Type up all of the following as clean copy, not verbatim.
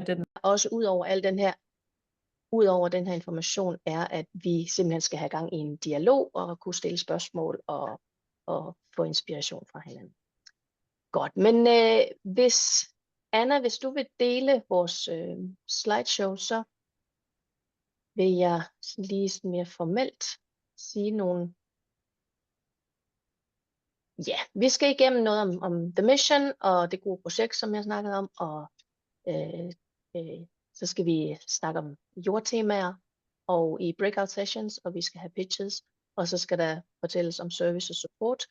den. Også ud over den her information er, at vi simpelthen skal have gang i en dialog og kunne stille spørgsmål og få inspiration fra hinanden. Godt, men Anna, hvis du vil dele vores slideshow, så vil jeg lige mere formelt sige nogle. Ja, vi skal igennem noget om The Mission og det gode projekt, som jeg snakkede om, og så skal vi snakke om jordtemaer og i breakout sessions, og vi skal have pitches, og så skal der fortælles om service og support,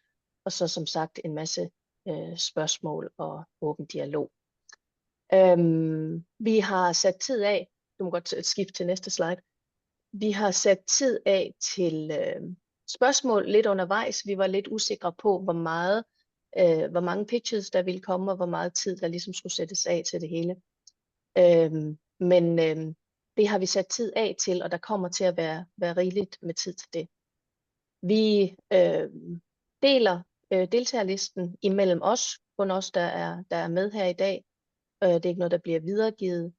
og så som sagt en masse spørgsmål og åben dialog. Vi har sat tid af, du må godt skifte til næste slide, vi har sat tid af til spørgsmål lidt undervejs. Vi var lidt usikre på, hvor mange pitches der ville komme, og hvor meget tid der ligesom skulle sættes af til det hele. Men det har vi sat tid af til, og der kommer til at være rigeligt med tid til det. Vi deler deltagerlisten imellem os, kun os, der er med her i dag. Det er ikke noget, der bliver videregivet.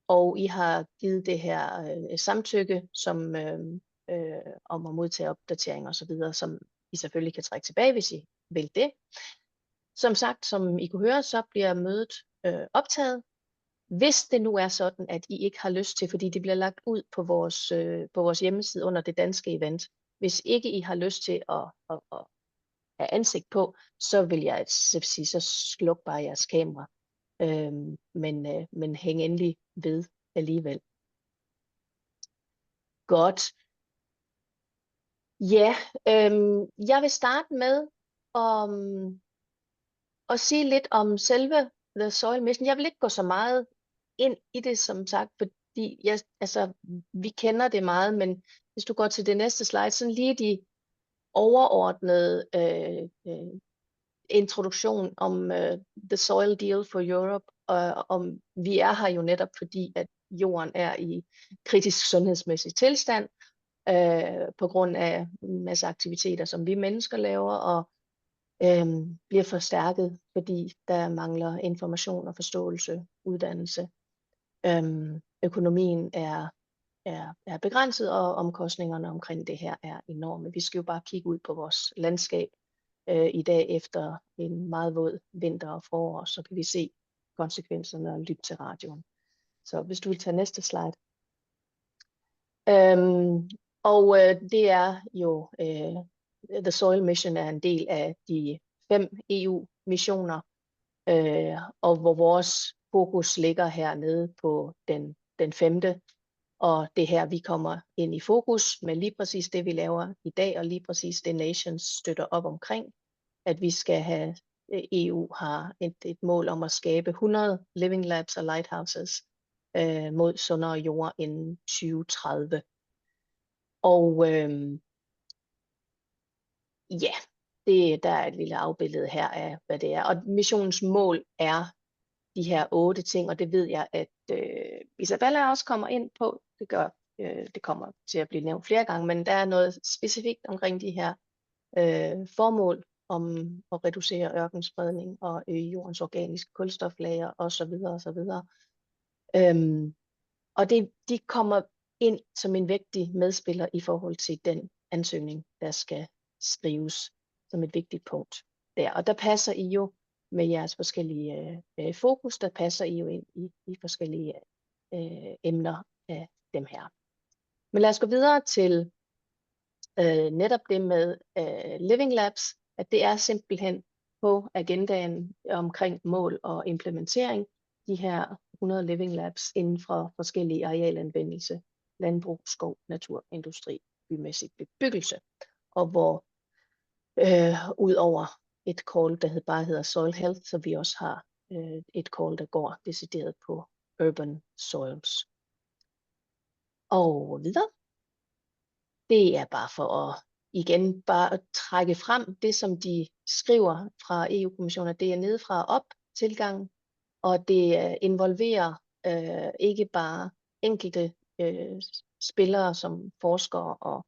Og I har givet det her samtykke, som om at modtage opdateringer osv., som I selvfølgelig kan trække tilbage, hvis I vil det. Som sagt, som I kunne høre, så bliver mødet optaget. Hvis det nu er sådan, at I ikke har lyst til, fordi det bliver lagt ud på vores hjemmeside under det danske event. Hvis ikke I har lyst til at have ansigt på, så vil jeg sige, så sluk bare jeres kamera. Men hæng endelig ved alligevel. Godt. Ja, jeg vil starte med at sige lidt om selve The Soil Mission. Jeg vil ikke gå så meget ind i det, som sagt, fordi vi kender det meget, men hvis du går til det næste slide, så lige de overordnede introduktion om The Soil Deal for Europe, og om vi er her jo netop fordi, at jorden er i kritisk sundhedsmæssig tilstand, på grund af en masse aktiviteter, som vi mennesker laver, og bliver forstærket, fordi der mangler information og forståelse, uddannelse. Økonomien er begrænset, og omkostningerne omkring det her er enorme. Vi skal jo bare kigge ud på vores landskab i dag efter en meget våd vinter og forår, så kan vi se konsekvenserne og lytte til radioen. Så hvis du vil tage næste slide. Det er jo, The Soil Mission er en del af de 5 EU-missioner, og hvor vores fokus ligger hernede på den 5. Og det her, vi kommer ind i fokus med lige præcis det, vi laver i dag, og lige præcis det Nations støtter op omkring, at vi skal have, EU har et mål om at skabe 100 living labs og lighthouses mod sundere jord inden 2030. Og ja, der er et lille afbillede her af, hvad det er. Og missionens mål er de her 8 ting, og det ved jeg, at Isabella også kommer ind på. Det kommer til at blive nævnt flere gange, men der er noget specifikt omkring de her formål om at reducere ørkenspredning og øge jordens organiske kulstoflager osv. osv. Og de kommer ind som en vigtig medspiller i forhold til den ansøgning, der skal skrives som et vigtigt punkt der. Og der passer I jo med jeres forskellige fokus, der passer I jo ind i forskellige emner af dem her. Men lad os gå videre til netop det med Living Labs, at det er simpelthen på agendaen omkring mål og implementering, de her 100 Living Labs inden for forskellige arealanvendelse, landbrug, skov, natur, industri, bymæssig bebyggelse, og hvor ud over et call, der bare hedder Soil Health, så vi også har et call, der går decideret på Urban Soils. Og videre. Det er bare for at igen bare at trække frem det, som de skriver fra EU-kommissionen, det er nedefra og op tilgang, og det involverer ikke bare enkelte spillere som forskere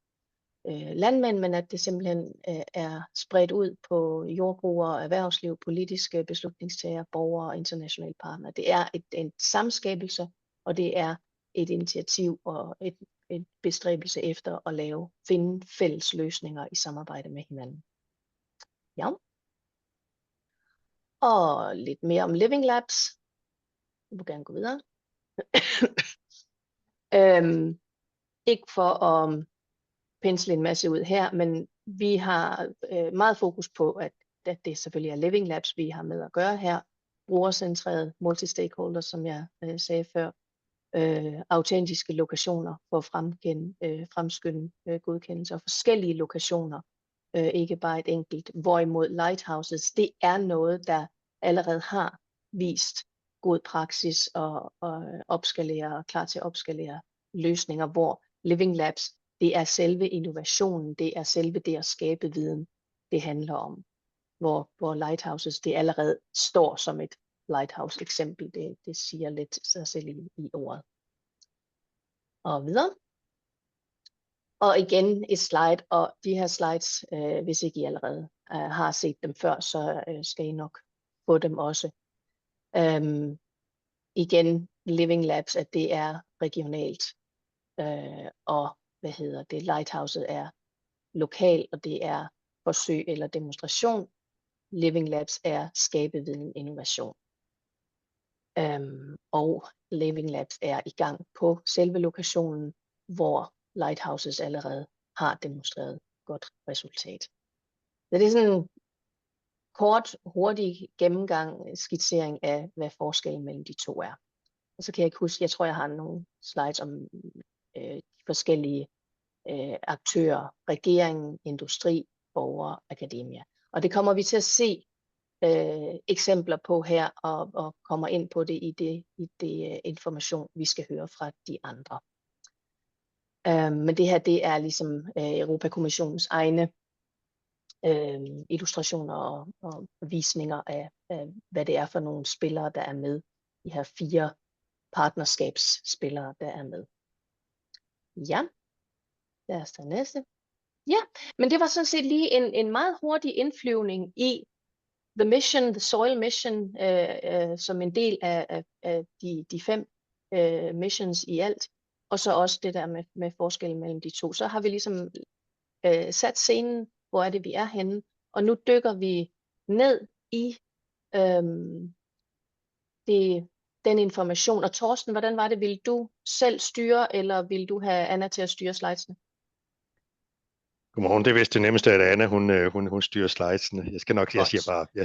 landmænd, men at det simpelthen er spredt ud på jordbrugere, erhvervsliv, politiske beslutningstagere, borgere og internationale partnere. Det er en samskabelse, og det er et initiativ og et bestræbelse efter at finde fælles løsninger i samarbejde med hinanden. Ja. Og lidt mere om Living Labs. Jeg vil gerne gå videre. Ikke for at pensle en masse ud her, men vi har meget fokus på, at det selvfølgelig er Living Labs, vi har med at gøre her. Brugercentreret, multi-stakeholder, som jeg sagde før. Autentiske lokationer for at fremskynde godkendelser. Forskellige lokationer, ikke bare et enkelt. Hvorimod lighthouses, det er noget, der allerede har vist god praksis og opskalere, klar til at opskalere løsninger, hvor Living Labs, det er selve innovationen, det er selve det at skabe viden, det handler om. Hvor lighthouses, det allerede står som et lighthouse eksempel, det siger lidt sig selv i ordet. Og videre. Og igen et slide, og de her slides, hvis ikke I allerede har set dem før, så skal I nok få dem også. Igen, Living Labs, at det er regionalt, og lighthouset er lokal, og det er forsøg eller demonstration. Living Labs er skabeviden innovation. Og Living Labs er i gang på selve lokationen, hvor lighthouses allerede har demonstreret godt resultat. Så det er sådan en kort, hurtig gennemgang, skitsering af, hvad forskellen mellem de to er. Og så kan jeg ikke huske, jeg tror, jeg har nogle slides om de forskellige aktører, regeringen, industri, borgere, akademia. Og det kommer vi til at se eksempler på her, og kommer ind på det i det information, vi skal høre fra de andre. Men det her, det er ligesom Europakommissionens egne illustrationer og visninger af, hvad det er for nogle spillere, der er med. De her 4 partnerskabsspillere, der er med. Ja, lad os tage næste. Ja, men det var sådan set lige en meget hurtig indflyvning i The Mission, The Soil Mission, som en del af de 5 missions i alt, og så også det der med forskellen mellem de to. Så har vi ligesom sat scenen, hvor er det, vi er henne, og nu dykker vi ned i den information. Og Torsten, hvordan var det? Vil du selv styre, eller vil du have Anna til at styre slidesene? Godmorgen, det er vist det nemmeste, at Anna, hun styrer slidesene. Jeg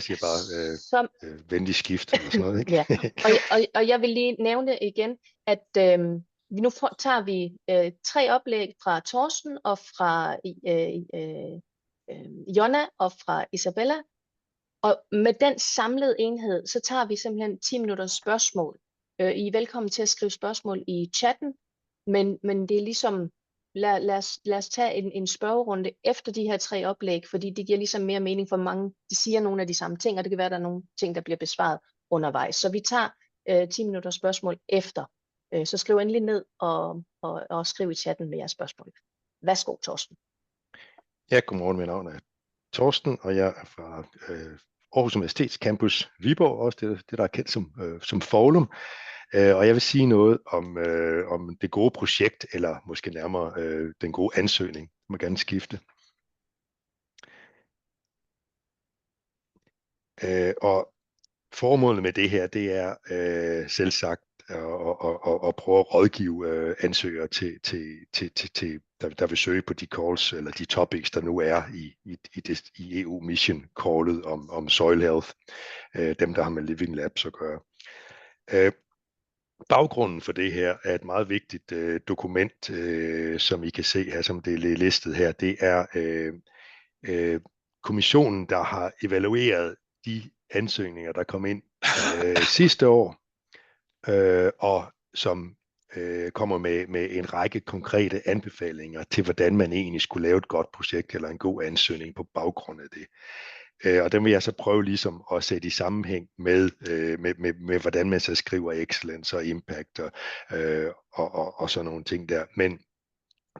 siger bare venlig skift eller sådan noget, ikke? Ja. Og jeg vil lige nævne igen, at nu tager vi 3 oplæg fra Torsten og fra Jonna og fra Isabella. Og med den samlede enhed, så tager vi simpelthen 10 minutters spørgsmål. I er velkommen til at skrive spørgsmål i chatten, men det er ligesom, lad os tage en spørgerunde efter de her 3 oplæg, fordi det giver ligesom mere mening for mange. De siger nogle af de samme ting, og det kan være, at der er nogle ting, der bliver besvaret undervejs. Så vi tager 10 minutters spørgsmål efter. Så skriv endelig ned og skriv i chatten med jeres spørgsmål. Værsgo, Torsten. Ja, godmorgen, mit navn er Torsten, og jeg er fra Aarhus Universitets campus Viborg, også det der er kendt som Foulum. Og jeg vil sige noget om det gode projekt, eller måske nærmere den gode ansøgning. Jeg må gerne skifte. Og formålet med det her, det er selvsagt at prøve at rådgive ansøgere der vil søge på de calls eller de topics, der nu er i EU-mission callet om soil health, dem der har med Living Labs at gøre. Baggrunden for det her er et meget vigtigt dokument, som I kan se her, som det er listet her. Det er kommissionen, der har evalueret de ansøgninger, der kom ind sidste år, og som kommer med en række konkrete anbefalinger til, hvordan man egentlig skulle lave et godt projekt eller en god ansøgning på baggrund af det. Og den vil jeg så prøve ligesom at sætte i sammenhæng med hvordan man så skriver excellence og impact og sådan nogle ting der. Men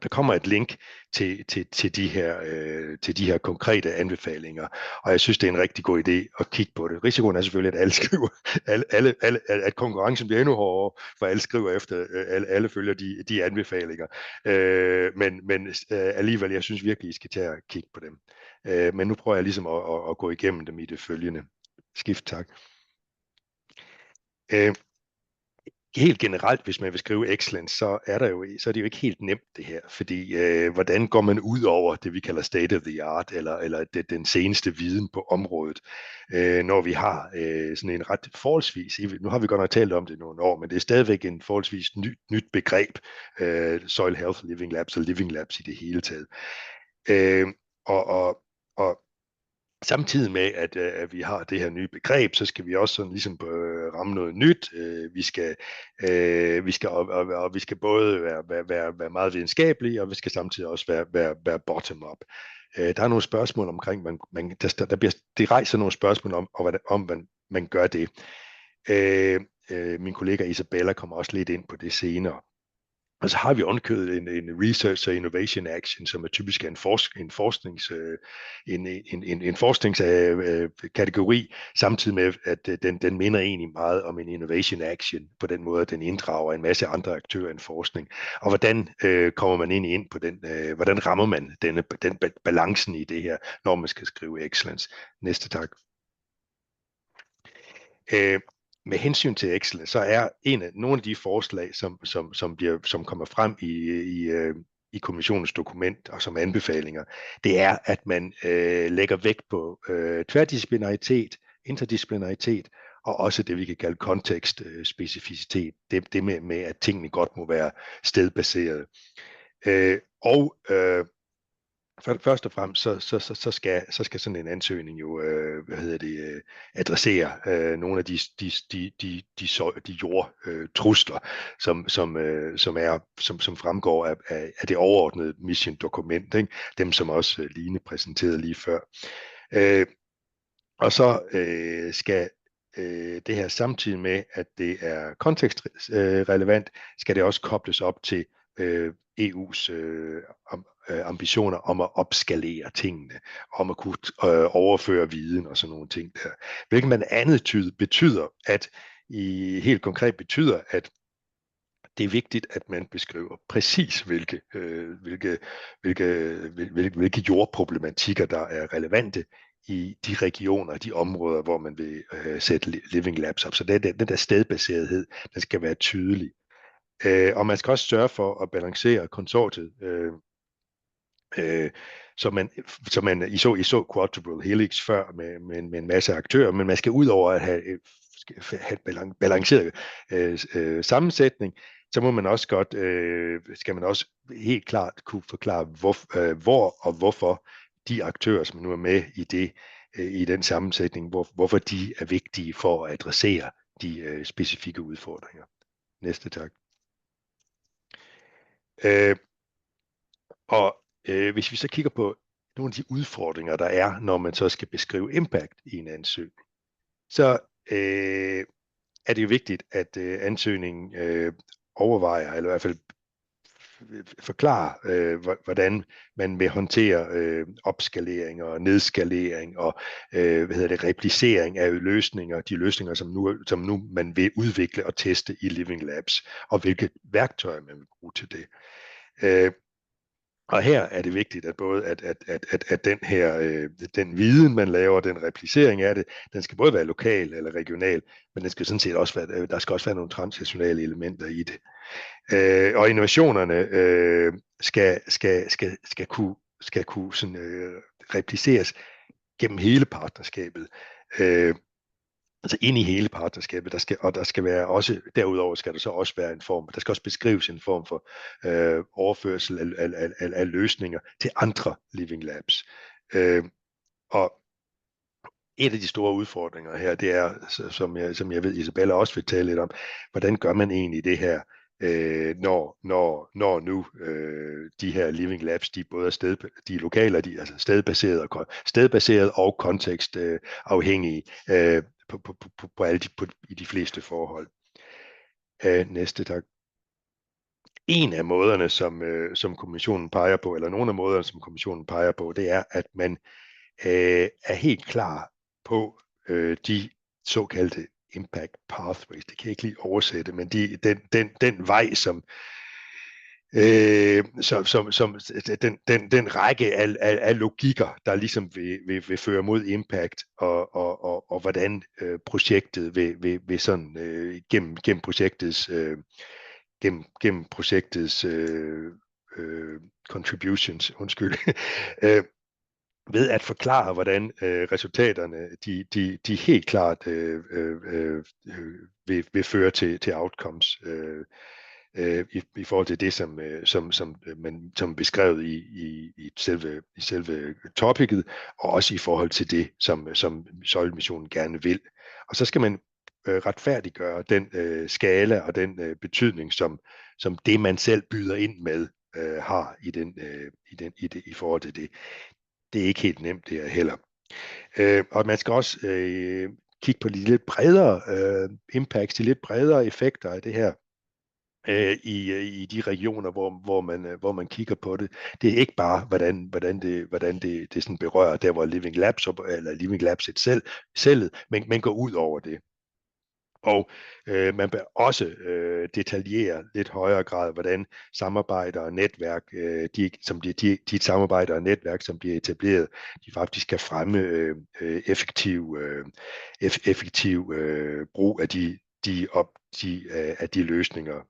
Der kommer et link til de her konkrete anbefalinger, og jeg synes, det er en rigtig god idé at kigge på det. Risikoen er selvfølgelig, at alle skriver, at konkurrencen bliver endnu hårdere, for alle skriver efter, alle følger de anbefalinger. Men alligevel, jeg synes virkelig, I skal tage og kigge på dem. Men nu prøver jeg ligesom at gå igennem dem i det følgende. Skift, tak. Helt generelt, hvis man vil skrive excellence, så er det jo ikke helt nemt det her, fordi hvordan går man ud over det, vi kalder state of the art, eller den seneste viden på området, når vi har sådan en ret forholdsvis, nu har vi godt nok talt om det nogle år, men det er stadigvæk en forholdsvis nyt begreb, Soil Health Living Labs og Living Labs i det hele taget. Og samtidig med, at vi har det her nye begreb, så skal vi også sådan ligesom ramme noget nyt. Vi skal både være meget videnskabelige, og vi skal samtidig også være bottom-up. Der er nogle spørgsmål omkring, det rejser nogle spørgsmål om man gør det. Min kollega Isabella kommer også lidt ind på det senere. Og så har vi ovenkøbet en Research og Innovation Action, som er typisk en forskningskategori, samtidig med, at den minder egentlig meget om en Innovation Action, på den måde, at den inddrager en masse andre aktører end forskning. Og hvordan kommer man ind på den, hvordan rammer man den balancen i det her, når man skal skrive excellence? Næste tak. Med hensyn til excellence, så er nogle af de forslag, som kommer frem i kommissionens dokument og som anbefalinger, det er, at man lægger vægt på tværdisciplinaritet, interdisciplinaritet og også det, vi kan kalde kontekstspecificitet. Det med, at tingene godt må være stedbaseret. Først og fremmest, så skal sådan en ansøgning jo, adressere nogle af de jordtrusler, som fremgår af det overordnede mission-dokument, ikke? Dem, som også Line præsenterede lige før. Og så skal det her samtidig med, at det er kontekstrelevant, skal det også kobles op til EU's ambitioner om at opskalere tingene, om at kunne overføre viden og sådan nogle ting der. Hvilket man andet betyder, helt konkret betyder, at det er vigtigt, at man beskriver præcis, hvilke jordproblematikker, der er relevante i de regioner, de områder, hvor man vil sætte Living Labs op. Så den der stedbaserethed, den skal være tydelig. Og man skal også sørge for at balancere konsortiet, så man I så Quadruple Helix før med en masse aktører, men man skal ud over at have en balanceret sammensætning, så må man også godt, skal man også helt klart kunne forklare, hvor og hvorfor de aktører, som nu er med i den sammensætning, hvorfor de er vigtige for at adressere de specifikke udfordringer. Næste tak. Hvis vi så kigger på nogle af de udfordringer, der er, når man så skal beskrive impact i en ansøgning, så er det jo vigtigt, at ansøgningen overvejer, eller i hvert fald forklarer, hvordan man vil håndtere opskalering og nedskalering og replicering af løsninger, de løsninger, som nu man vil udvikle og teste i Living Labs, og hvilke værktøjer man vil bruge til det. Og her er det vigtigt, at både at den viden, man laver, den replicering af det, den skal både være lokal eller regional, men den skal sådan set også være, der skal også være nogle transnationale elementer i det. Og innovationerne skal kunne sådan, repliceres gennem hele partnerskabet. Altså ind i hele partnerskabet, der skal være også, derudover skal der så også være en form, der skal også beskrives en form for overførsel af løsninger til andre Living Labs. Og et af de store udfordringer her, det er, som jeg ved, Isabella også vil tale lidt om, hvordan gør man egentlig det her, når nu de her Living Labs, de både er de er lokale, og de er altså stedbaseret og kontekstafhængige i de fleste forhold. Næste tak. en af måderne, som kommissionen peger på, eller nogle af måderne, som kommissionen peger på, det er, at man er helt klar på de såkaldte impact pathways. Det kan jeg ikke lige oversætte, men den vej, som den række af logikker, der ligesom vil føre mod impact, og hvordan projektet vil sådan gennem projektets contributions, ved at forklare, hvordan resultaterne de helt klart vil føre til outcomes i forhold til det, som beskrevet i selve topicet, og også i forhold til det, som Søjlemissionen gerne vil. Og så skal man retfærdiggøre den skala og den betydning, som det, man selv byder ind med, har i forhold til det. Det er ikke helt nemt, det er heller. Og man skal også kigge på de lidt bredere impacts, de lidt bredere effekter af det her i de regioner, hvor man kigger på det. Det er ikke bare, hvordan det sådan berører der, hvor Living Labs selv, men går ud over det. Og man bør også detaljere lidt højere grad, hvordan samarbejder og netværk, de samarbejder og netværk, som bliver etableret, de faktisk kan fremme effektiv brug af de løsninger,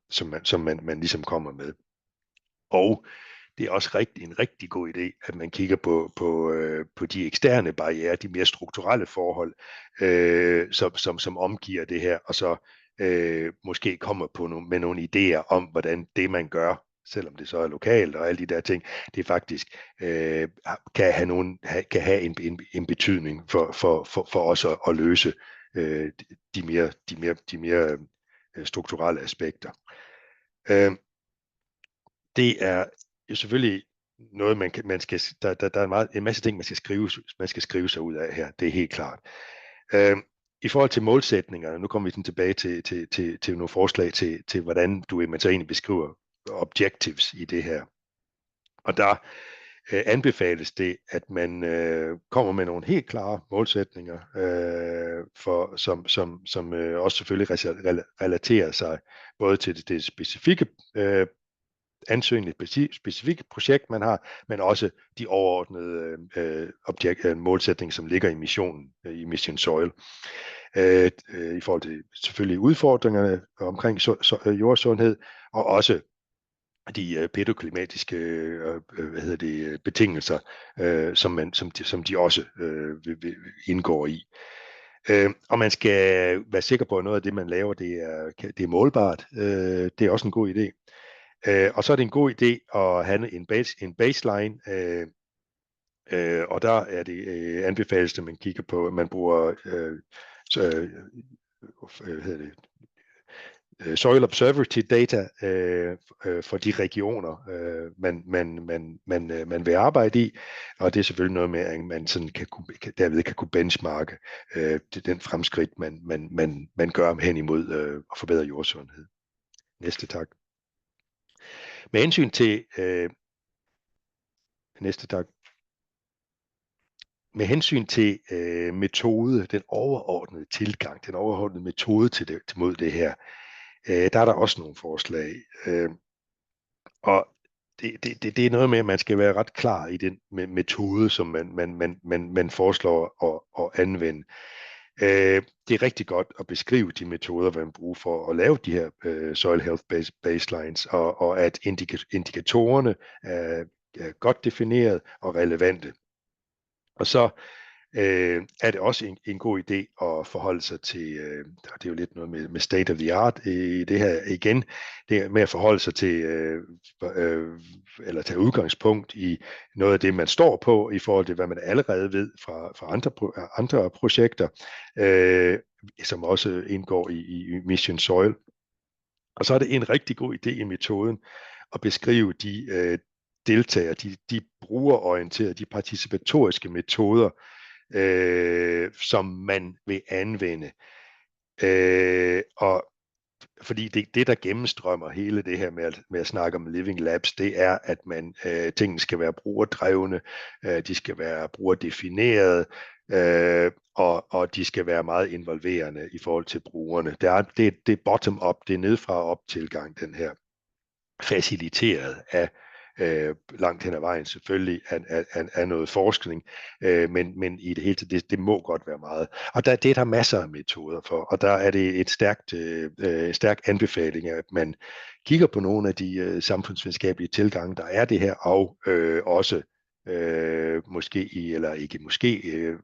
som man ligesom kommer med. Og det er også en rigtig god idé, at man kigger på de eksterne barrierer, de mere strukturelle forhold, som omgiver det her, og så måske kommer med nogle idéer om, hvordan det, man gør, selvom det så er lokalt og alle de der ting, det faktisk kan have en betydning for os at løse de mere strukturelle aspekter. Det er jo selvfølgelig noget, der er en masse ting, man skal skrive sig ud af her. Det er helt klart. I forhold til målsætningerne, nu kommer vi sådan tilbage til nogle forslag til hvordan man så egentlig beskriver objectives i det her. Og der anbefales det, at man kommer med nogle helt klare målsætninger, som også selvfølgelig relaterer sig både til det specifikke specifikke projekt, man har, men også de overordnede målsætninger, som ligger i missionen, i Mission Soil. I forhold til selvfølgelig udfordringerne omkring jordsundhed, og også de pædoklimatiske betingelser, som de også indgår i. Og man skal være sikker på, at noget af det, man laver, det er målbart. Det er også en god idé. Og så er det en god idé at have en baseline, og der er det anbefales, at man kigger på, at man bruger Soil Observability data for de regioner, man vil arbejde i, og det er selvfølgelig noget med, at man sådan derved kan kunne benchmarke den fremskridt, man gør hen imod at forbedre jordsundhed. Næste tak. Med hensyn til metode, den overordnede tilgang, den overordnede metode mod det her, der er der også nogle forslag. Og det er noget med, at man skal være ret klar i den metode, som man foreslår at anvende. Det er rigtig godt at beskrive de metoder, man bruger for at lave de her soil health baselines, og at indikatorerne er godt defineret og relevante. Og så er det også en god idé at forholde sig til, det er jo lidt noget med state of the art i det her igen, det er med at forholde sig til, eller tage udgangspunkt i noget af det, man står på, i forhold til, hvad man allerede ved fra andre projekter, som også indgår i Mission Soil. Og så er det en rigtig god idé i metoden at beskrive de deltagere, de brugerorienterede, de participatoriske metoder, som man vil anvende. Og fordi det der gennemstrømmer hele det her med at snakke om living labs, det er, at tingene skal være brugerdrevne, de skal være brugerdefinerede, og de skal være meget involverende i forhold til brugerne. Det er bottom-up, det er nedfra-op tilgang, den her, faciliteret af langt hen ad vejen selvfølgelig af noget forskning, men i det hele taget, det må godt være meget. Og det er der masser af metoder for, og der er det et stærk anbefaling, at man kigger på nogle af de samfundsvidenskabelige tilgange, der er det her, og også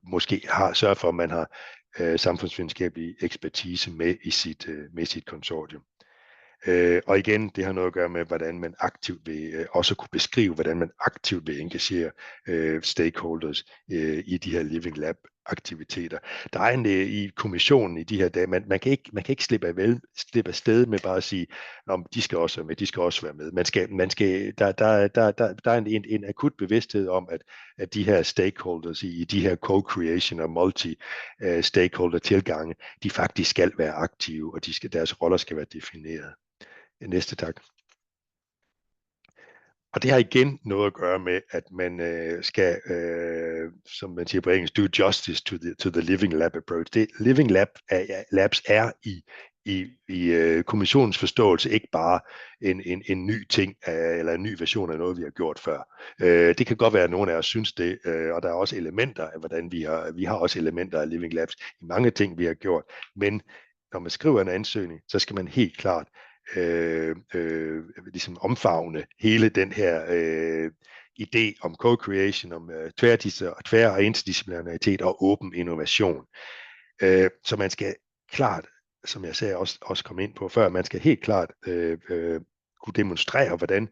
måske har sørget for, at man har samfundsvidenskabelig ekspertise med i sit konsortium. Og igen, det har noget at gøre med, hvordan man aktivt vil også kunne beskrive, hvordan man aktivt vil engagere stakeholders i de her Living Lab aktiviteter. Der er i kommissionen i de her dage, man kan ikke slippe af sted med bare at sige, de skal også være med, de skal også være med. Der er en akut bevidsthed om, at de her stakeholders i de her co-creation og multi-stakeholder tilgange, de faktisk skal være aktive, og deres roller skal være defineret. Næste tak. Og det har igen noget at gøre med, at man skal, som man siger på engelsk, do justice to the living lab approach. Living labs er i kommissionens forståelse ikke bare en ny ting, eller en ny version af noget, vi har gjort før. Det kan godt være, at nogen af os synes det, og der er også elementer af, hvordan vi har også elementer af living labs i mange ting, vi har gjort. Men når man skriver en ansøgning, så skal man helt klart ligesom omfavne hele den her idé om co-creation, om tvær- og interdisciplinaritet og åben innovation. Så man skal klart, som jeg sagde også kom ind på før, man skal helt klart kunne demonstrere, hvordan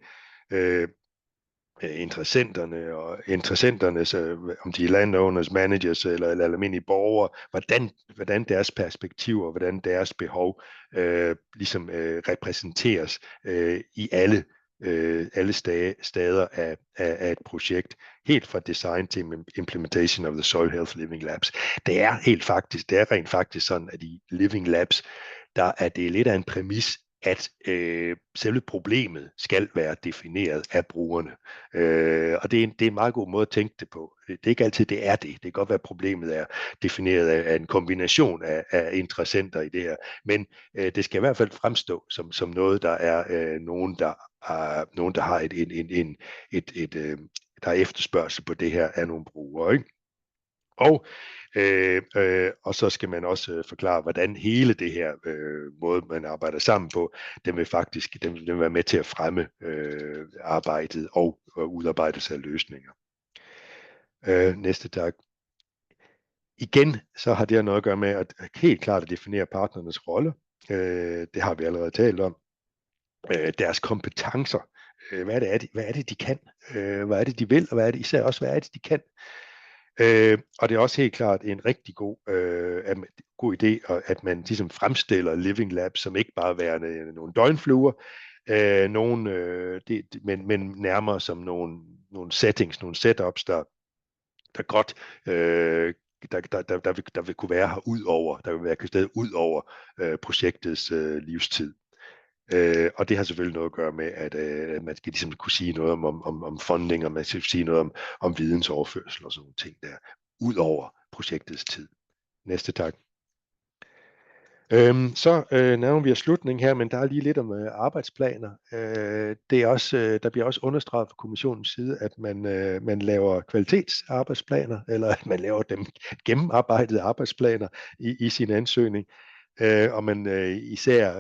interessenternes, om de er landowners, managers eller almindelige borgere, hvordan deres perspektiver, hvordan deres behov ligesom repræsenteres i alle steder af et projekt, helt fra design til implementation of the Soil Health Living Labs. Det er rent faktisk sådan, at i Living Labs, der er det lidt af en præmis, at selve problemet skal være defineret af brugerne. Og det er en meget god måde at tænke det på. Det er ikke altid, det er det. Det kan godt være, at problemet er defineret af en kombination af interessenter i det her. Men det skal i hvert fald fremstå som noget, der er nogen, der har der er efterspørgsel på det her af nogle brugere, ikke? Og så skal man også forklare, hvordan hele det her måde, man arbejder sammen på, den vil være med til at fremme arbejdet og udarbejdelse af løsninger. Næste tak. Igen, så har det noget at gøre med at helt klart at definere partnernes rolle. Det har vi allerede talt om. Deres kompetencer. Hvad er det, de kan? Hvad er det, de vil? Og hvad er det, de kan? Og det er også helt klart en rigtig god idé, at man ligesom fremstiller Living Labs som ikke bare værende nogle døgnfluer, men nærmere som nogle settings, nogle setups, der godt der vil kunne være her der vil være sted ud over projektets livstid. Og det har selvfølgelig noget at gøre med, at man skal ligesom kunne sige noget om funding, og man skal sige noget om vidensoverførsel og sådan nogle ting der, ud over projektets tid. Næste tak. Så nærmer vi os slutningen her, men der er lige lidt om arbejdsplaner. Der bliver også understreget fra kommissionens side, at man laver kvalitetsarbejdsplaner, eller at man laver dem gennemarbejdede arbejdsplaner i sin ansøgning, og man især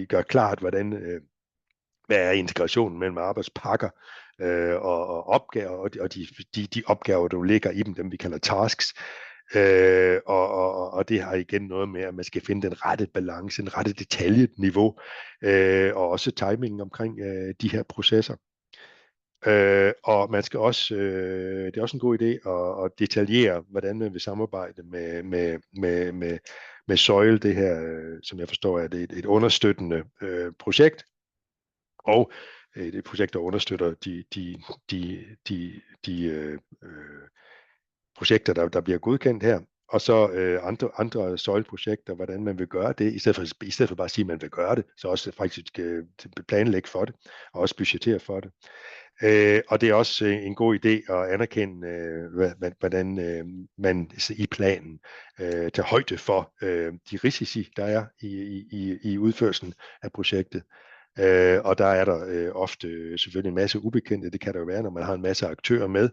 gør klart, hvad er integrationen mellem arbejdspakker og opgaver, og de opgaver, der ligger i dem vi kalder tasks. Og det har igen noget med, at man skal finde den rette balance, en rette detaljet niveau, og også timingen omkring de her processer. Og man skal også, det er også en god idé at detaljere, hvordan man vil samarbejde med Soil, det her, som jeg forstår, er det et understøttende projekt, og et projekt, der understøtter de projekter, der bliver godkendt her. og så andre søjleprojekter, hvordan man vil gøre det, i stedet for bare at sige, at man vil gøre det, så også faktisk planlægge for det, og også budgettere for det. Og det er også en god idé at anerkende, hvordan man i planen tager højde for de risici, der er i udførelsen af projektet. Og der er der ofte selvfølgelig en masse ubekendte, det kan der jo være, når man har en masse aktører med,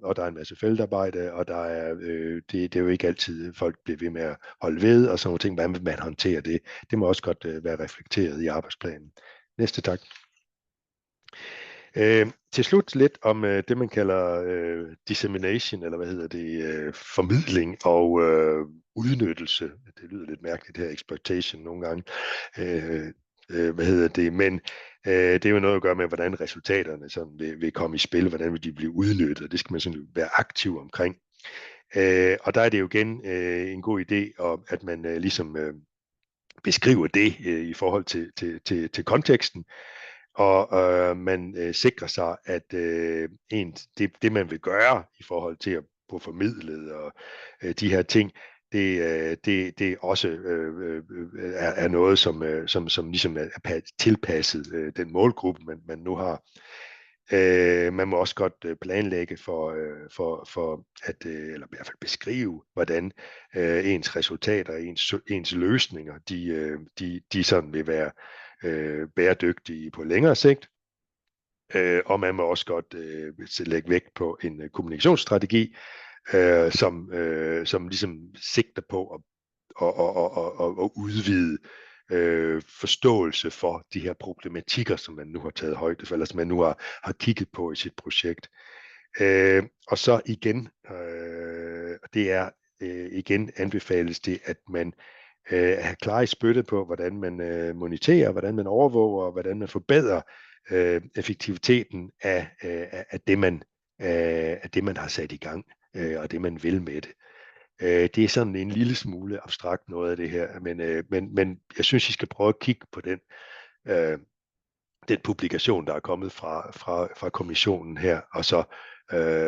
og der er en masse feltarbejde, og der er, det er jo ikke altid, folk bliver ved med at holde ved, og sådan nogle ting, hvordan vil man håndtere det? Det må også godt være reflekteret i arbejdsplanen. Næste, tak. Til slut lidt om det, man kalder dissemination, eller hvad hedder det, formidling og udnyttelse. Det lyder lidt mærkeligt her, exploitation nogle gange. Hvad hedder det? Men det er jo noget at gøre med, hvordan resultaterne sådan vil komme i spil, hvordan vil de blive udnyttet. Det skal man sådan være aktiv omkring. Og der er det jo igen en god idé, at man ligesom beskriver det i forhold til konteksten, og man sikrer sig, at det man vil gøre i forhold til at få formidlet og de her ting, det også er noget, som ligesom er tilpasset den målgruppe, man nu har. Man må også godt planlægge for at, eller i hvert fald beskrive, hvordan ens resultater, ens løsninger, de sådan vil være bæredygtige på længere sigt. Og man må også godt lægge vægt på en kommunikationsstrategi, som ligesom sigter på at udvide forståelse for de her problematikker, som man nu har taget højde for, eller som man nu har kigget på i sit projekt. Og så igen, det er igen anbefales det, at man har klar i spyttet på, hvordan man moniterer, hvordan man overvåger, hvordan man forbedrer effektiviteten af det man har sat i gang, og det man vil med det. Det er sådan en lille smule abstrakt noget af det her, men jeg synes, I skal prøve at kigge på den publikation, der er kommet fra kommissionen her, og så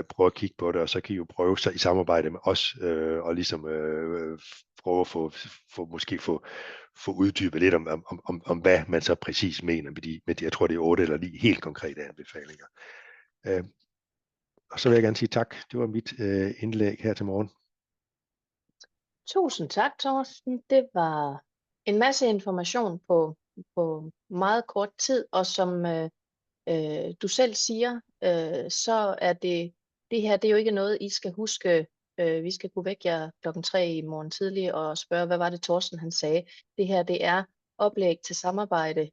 prøve at kigge på det, og så kan I jo prøve i samarbejde med os, og ligesom prøve at få uddybet lidt om hvad man så præcis mener med de, jeg tror det er 8 eller 9 helt konkrete anbefalinger. Og så vil jeg gerne sige tak. Det var mit indlæg her til morgen. Tusind tak, Torsten. Det var en masse information på meget kort tid, og som du selv siger, så er det her, det er jo ikke noget, I skal huske. Vi skal kunne vække jer 3:00 i morgen tidlig og spørge, hvad var det Torsten han sagde. Det her, det er oplæg til samarbejde.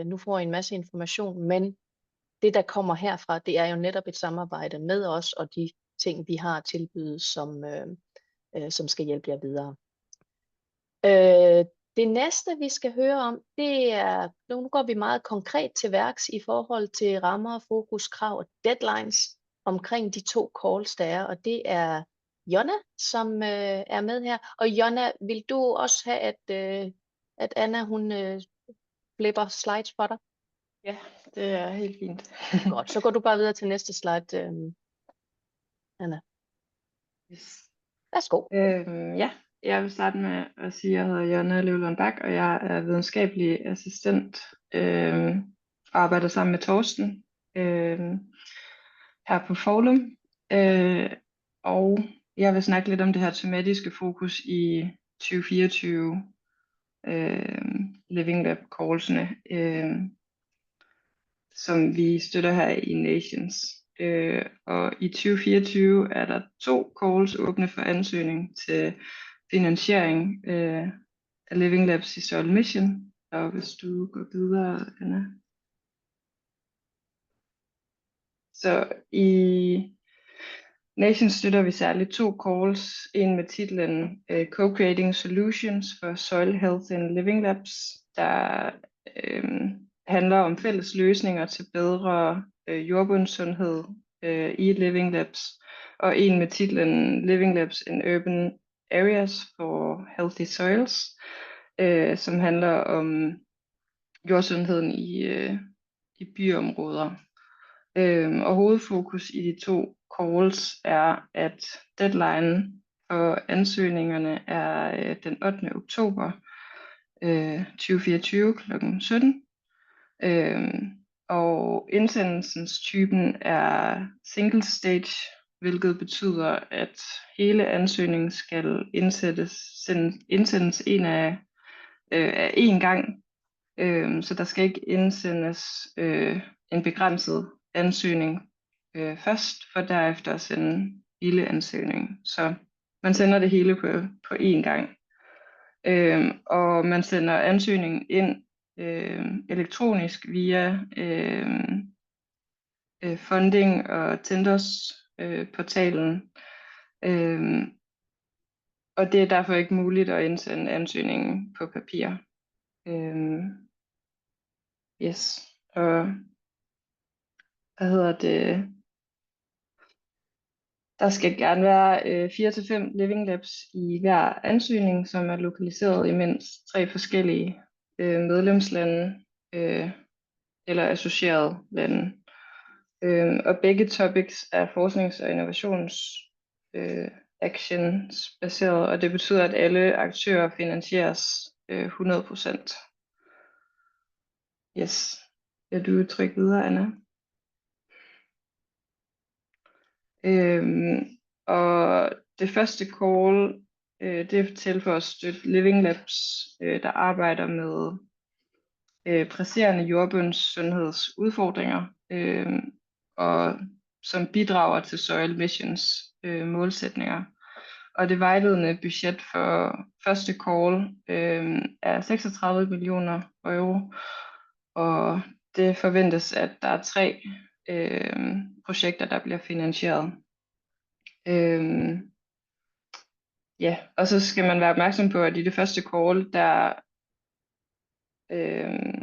Nu får I en masse information, men det, der kommer herfra, det er jo netop et samarbejde med os, og de ting, vi har tilbydet, som skal hjælpe jer videre. Det næste, vi skal høre om, det er, nu går vi meget konkret til værks i forhold til rammer, fokus, krav og deadlines omkring de 2 calls, der er, og det er Jonna, som er med her. Og Jonna, vil du også have, at Anna, hun flipper slides for dig? Ja, det er helt fint. Godt, så går du bare videre til næste slide, Anna. Yes. Værsgo. Ja, jeg vil starte med at sige, at jeg hedder Jonna Løvlund Bak, og jeg er videnskabelig assistent og arbejder sammen med Torsten her på Foulum. Og jeg vil snakke lidt om det her tematiske fokus i 2024 Living Lab callsene, som vi støtter her i Nations. Og i 2024 er der 2 calls åbne for ansøgning til finansiering af Living Labs i Soil Mission. Og hvis du går videre, Anna. Så i Nations støtter vi særligt 2 calls. En med titlen Co-Creating Solutions for Soil Health in Living Labs, der handler om fælles løsninger til bedre jordbundssundhed i Living Labs, og en med titlen Living Labs in Urban Areas for Healthy Soils, som handler om jordsundheden i byområder. Og hovedfokus i de 2 calls er, at deadline for ansøgningerne er den 8. oktober 2024 kl. 17. Og indsendelsens typen er single stage, hvilket betyder, at hele ansøgningen skal indsendes en gang. Så der skal ikke indsendes en begrænset ansøgning først, for derefter at sende hele ansøgningen. Så man sender det hele på én gang. Og man sender ansøgningen ind elektronisk via funding og tenders portalen. Og det er derfor ikke muligt at indsende ansøgningen på papir. Yes. Og hvad hedder det? Der skal gerne være 4 til 5 Living Labs i hver ansøgning, som er lokaliseret i mindst 3 forskellige medlemslande eller associerede lande. Og begge topics er forsknings- og innovations baseret, og det betyder, at alle aktører finansieres 100%. Yes. Vil du trykke videre, Anna? Og det første call, det er til for at støtte Living Labs, der arbejder med presserende jordbundssundhedsudfordringer, og som bidrager til Soil Missions målsætninger. Og det vejledende budget for første call er 36 millioner euro, og det forventes, at der er 3 projekter, der bliver finansieret. Ja, og så skal man være opmærksom på, at i det første call, der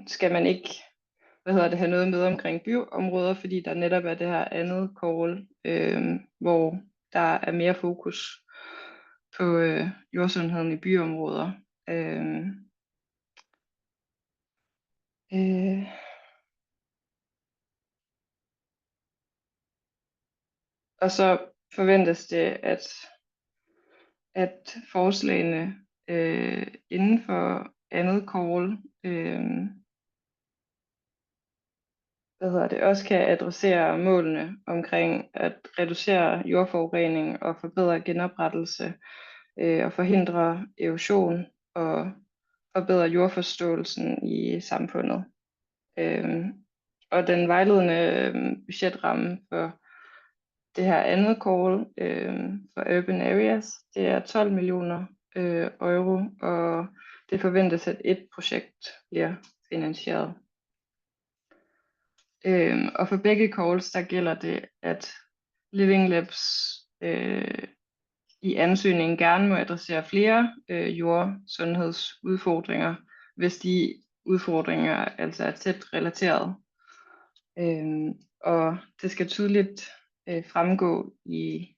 skal man ikke have noget med omkring byområder, fordi der netop er det her andet call, hvor der er mere fokus på jordsundheden i byområder. Og så forventes det, at forslagene inden for andet call også kan adressere målene omkring at reducere jordforurening og forbedre genoprettelse og forhindre erosion og forbedre jordforståelsen i samfundet. Og den vejledende budgetramme for det her andet call for Urban Areas, det er 12 millioner euro, og det forventes, at et projekt bliver finansieret. Og for begge calls, der gælder det, at Living Labs i ansøgningen gerne må adressere flere jordsundhedsudfordringer, hvis de udfordringer altså er tæt relateret. Og det skal tydeligt fremgå i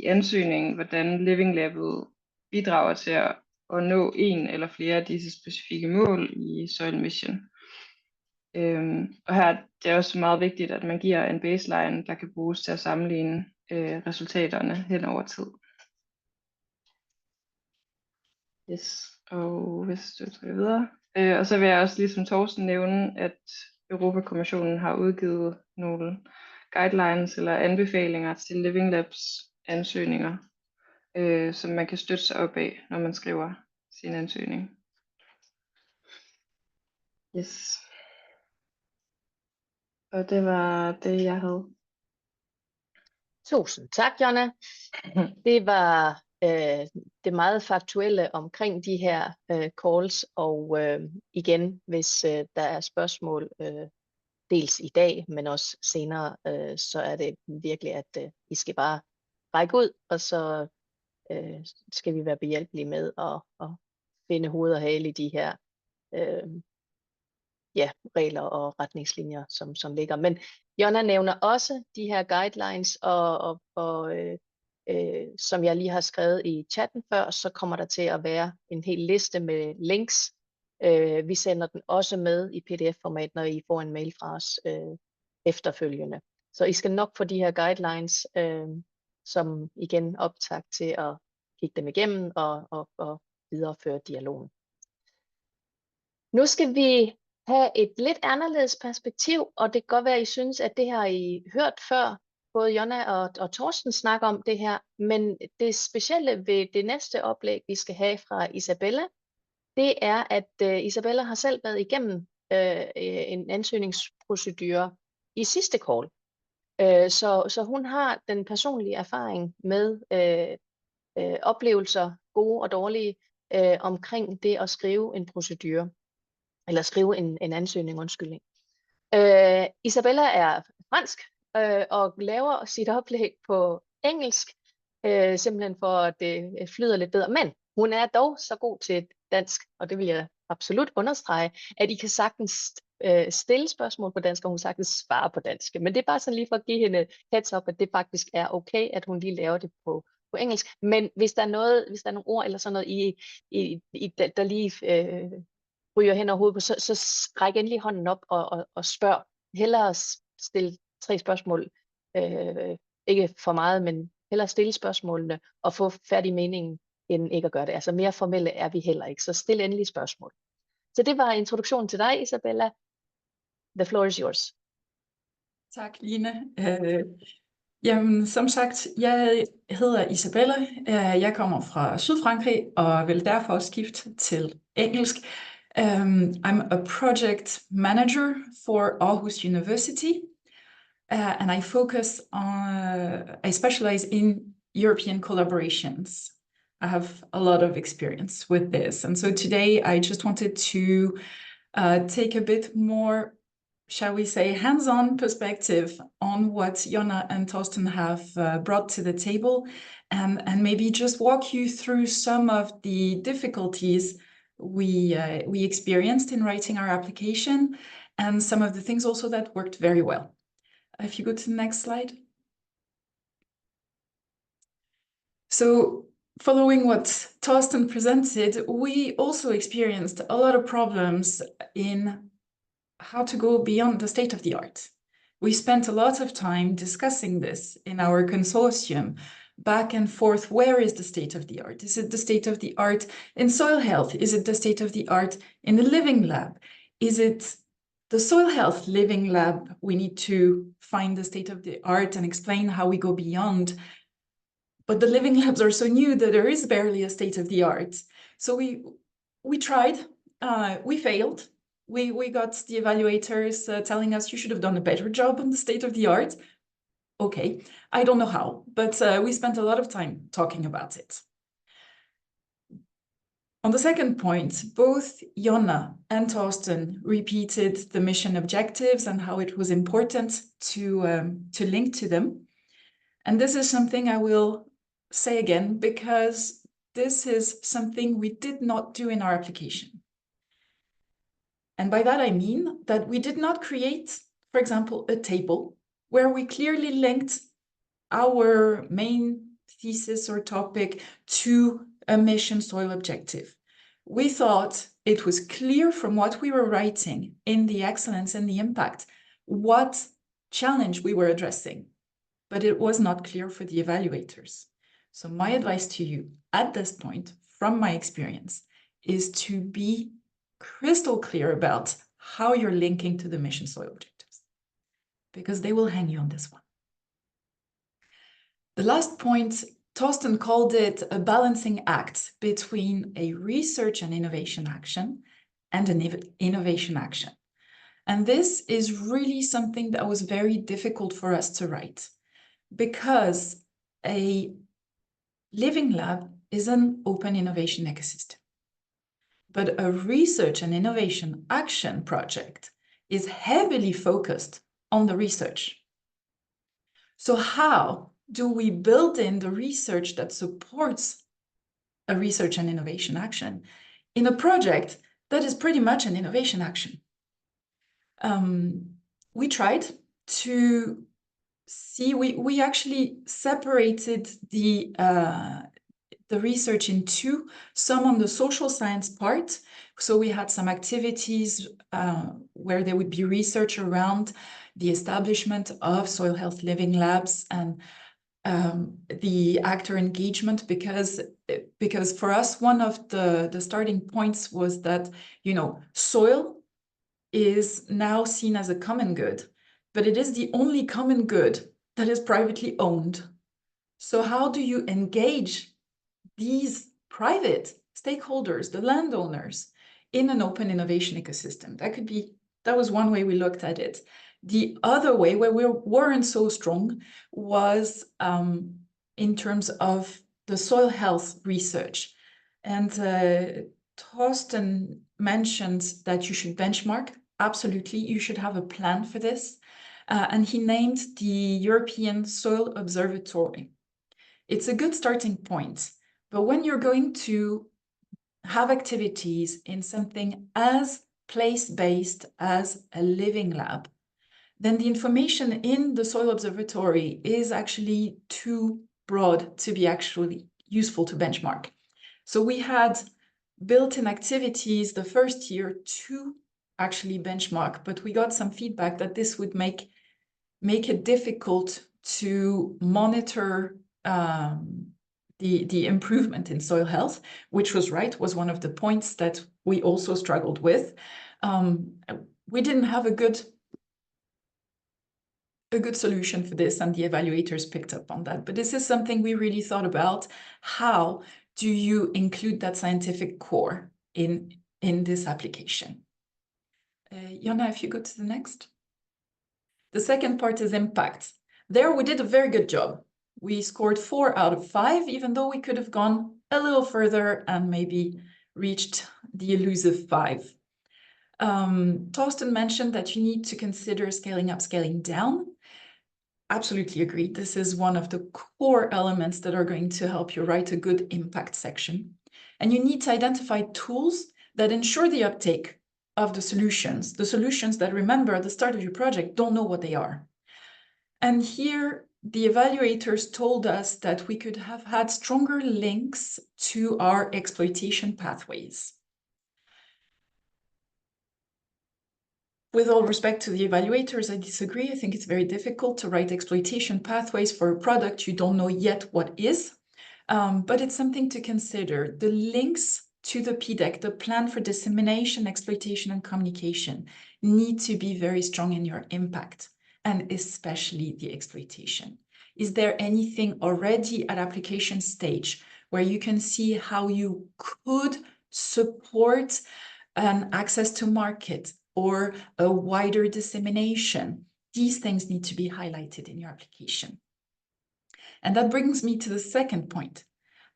ansøgningen, hvordan Living Labet bidrager til at nå en eller flere af disse specifikke mål i Soil Mission. Og her det er også meget vigtigt, at man giver en baseline, der kan bruges til at sammenligne resultaterne hen over tid. Yes, og hvis du trykker videre. Og så vil jeg også ligesom Torsten nævne, at Europa-Kommissionen har udgivet nogle guidelines eller anbefalinger til Living Labs ansøgninger, som man kan støtte sig op af, når man skriver sin ansøgning. Yes. Og det var det, jeg havde. Tusind tak, Jonna. Det var det meget faktuelle omkring de her calls, og igen, hvis der er spørgsmål, dels i dag, men også senere, så er det virkelig, at I skal bare række ud, og så skal vi være behjælpelige med at finde hoved og hale i de her regler og retningslinjer, som ligger. Men Jonna nævner også de her guidelines, og som jeg lige har skrevet i chatten før, så kommer der til at være en hel liste med links. Vi sender den også med i PDF-format, når I får en mail fra os efterfølgende. Så I skal nok få de her guidelines, som igen optakt til at kigge dem igennem og videreføre dialogen. Nu skal vi have et lidt anderledes perspektiv, og det kan godt være, at I synes, at det har I hørt før, både Jonna og Torsten snakker om det her, men det specielle ved det næste oplæg, vi skal have fra Isabella, det er, at Isabella har selv været igennem en ansøgningsprocedure i sidste call. Så hun har den personlige erfaring med oplevelser, gode og dårlige, omkring det at skrive en procedure, eller skrive en ansøgning, undskyldning. Isabella er fransk og laver sit oplæg på engelsk, simpelthen for at det flyder lidt bedre, men hun er dog så god til dansk, og det vil jeg absolut understrege, at I kan sagtens stille spørgsmål på dansk, og hun sagtens svare på dansk. Men det er bare sådan lige for at give hende heads up, at det faktisk er okay, at hun lige laver det på engelsk. Men hvis der er nogle ord eller sådan noget, der lige ryger hen over hovedet på, så ræk endelig hånden op og spørg. Hellere stille 3 spørgsmål, ikke for meget, men hellere stille spørgsmålene og få færdig meningen, end ikke at gøre det. Altså mere formelle er vi heller ikke, så stil endelig spørgsmål. Så det var introduktionen til dig, Isabella. The floor is yours. Tak, Line. Jamen, som sagt, jeg hedder Isabella. Jeg kommer fra Sydfrankrig og vil derfor skifte til engelsk. I'm a project manager for Aarhus University, and I specialize in European collaborations. I have a lot of experience with this. And so today I just wanted to take a bit more, shall we say, hands-on perspective on what Jonna and Torsten have brought to the table, and maybe just walk you through some of the difficulties we experienced in writing our application, and some of the things also that worked very well. If you go to the next slide. So following what Torsten presented, we also experienced a lot of problems in how to go beyond the state of the art. We spent a lot of time discussing this in our consortium, back and forth. Where is the state of the art? Is it the state of the art in soil health? Is it the state of the art in the living lab? Is it the soil health living lab? We need to find the state of the art and explain how we go beyond. But the living labs are so new that there is barely a state of the art. So we tried, we failed. We got the evaluators telling us you should have done a better job on the state of the art. Okay, I don't know how, but we spent a lot of time talking about it. On the second point, both Jonna and Torsten repeated the mission objectives and how it was important to link to them. And this is something I will say again, because this is something we did not do in our application. And by that, I mean that we did not create, for example, a table where we clearly linked our main thesis or topic to a mission soil objective. We thought it was clear from what we were writing in the excellence and the impact, what challenge we were addressing, but it was not clear for the evaluators. So my advice to you at this point, from my experience, is to be crystal clear about how you're linking to the mission soil objectives, because they will hang you on this one. The last point, Torsten called it a balancing act between a research and innovation action and an innovation action. And this is really something that was very difficult for us to write, because a living lab is an open innovation ecosystem. But a research and innovation action project is heavily focused on the research. So how do we build in the research that supports a research and innovation action in a project that is pretty much an innovation action? We tried to see, we actually separated the research in two, some on the social science part, So we had some activities where there would be research around the establishment of soil health living labs and the actor engagement, because for us, one of the starting points was that, you know, soil is now seen as a common good, but it is the only common good that is privately owned. So how do you engage these private stakeholders, the landowners, in an open innovation ecosystem? That was one way we looked at it. The other way, where we weren't so strong, was in terms of the soil health research. And Torsten mentioned that you should benchmark. Absolutely, you should have a plan for this. And he named the European Soil Observatory. It's a good starting point, but when you're going to have activities in something as place-based as a living lab, then the information in the Soil Observatory is actually too broad to be actually useful to benchmark. So we had built-in activities the first year to actually benchmark, but we got some feedback that this would make it difficult to monitor the improvement in soil health, which was one of the points that we also struggled with. We didn't have a good solution for this, and the evaluators picked up on that. But this is something we really thought about. How do you include that scientific core in this application? Jonna, if you go to the next. The second part is impact. There we did a very good job. We scored 4 out of 5, even though we could have gone a little further and maybe reached the elusive 5. Torsten mentioned that you need to consider scaling up, scaling down. Absolutely agree. This is one of the core elements that are going to help you write a good impact section. And you need to identify tools that ensure the uptake of the solutions that, remember, at the start of your project, don't know what they are. And here, the evaluators told us that we could have had stronger links to our exploitation pathways. With all respect to the evaluators, I disagree. I think it's very difficult to write exploitation pathways for a product you don't know yet what is, but it's something to consider. The links to the PDEC, the Plan for Dissemination, Exploitation and Communication, need to be very strong in your impact, and especially the exploitation. Is there anything already at application stage where you can see how you could support an access to market or a wider dissemination? These things need to be highlighted in your application. And that brings me to the second point.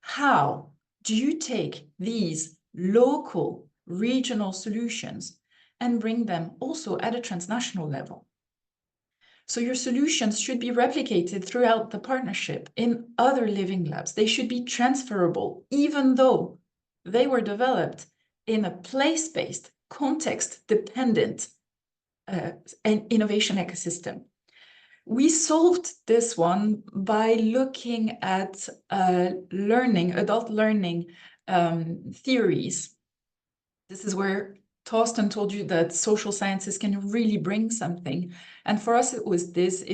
How do you take these local, regional solutions and bring them also at a transnational level? So your solutions should be replicated throughout the partnership in other living labs. They should be transferable, even though they were developed in a place-based, context-dependent innovation ecosystem. We solved this one by looking at adult learning theories. This is where Torsten told you that social sciences can really bring something. And for us, it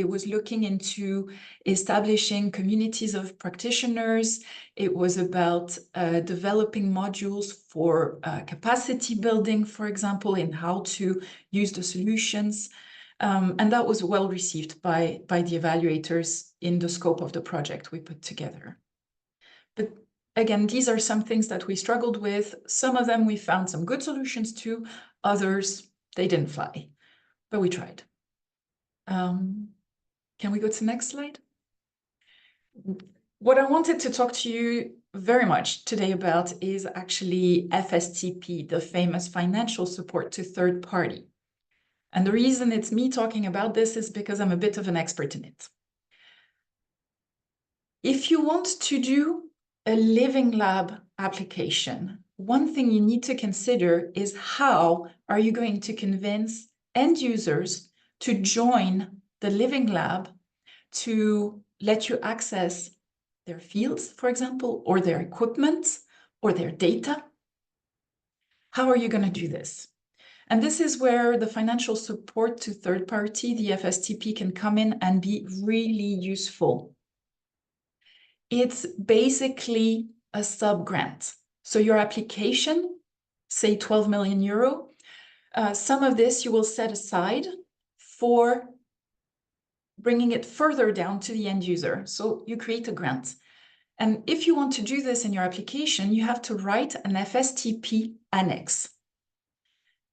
was looking into establishing communities of practitioners. It was about developing modules for capacity building, for example, in how to use the solutions. And that was well received by the evaluators in the scope of the project we put together. But again, these are some things that we struggled with. Some of them we found some good solutions to, others, they didn't fly, but we tried. Can we go to the next slide? What I wanted to talk to you very much today about is actually FSTP, the famous financial support to third party. And the reason it's me talking about this is because I'm a bit of an expert in it. If you want to do a living lab application, one thing you need to consider is how are you going to convince end users to join the living lab to let you access their fields, for example, or their equipment, or their data? How are you going to do this? And this is where the financial support to third party, the FSTP, can come in and be really useful. It's basically a sub-grant. So your application, say 12 million euro, some of this you will set aside for bringing it further down to the end user. So you create a grant. And if you want to do this in your application, you have to write an FSTP annex.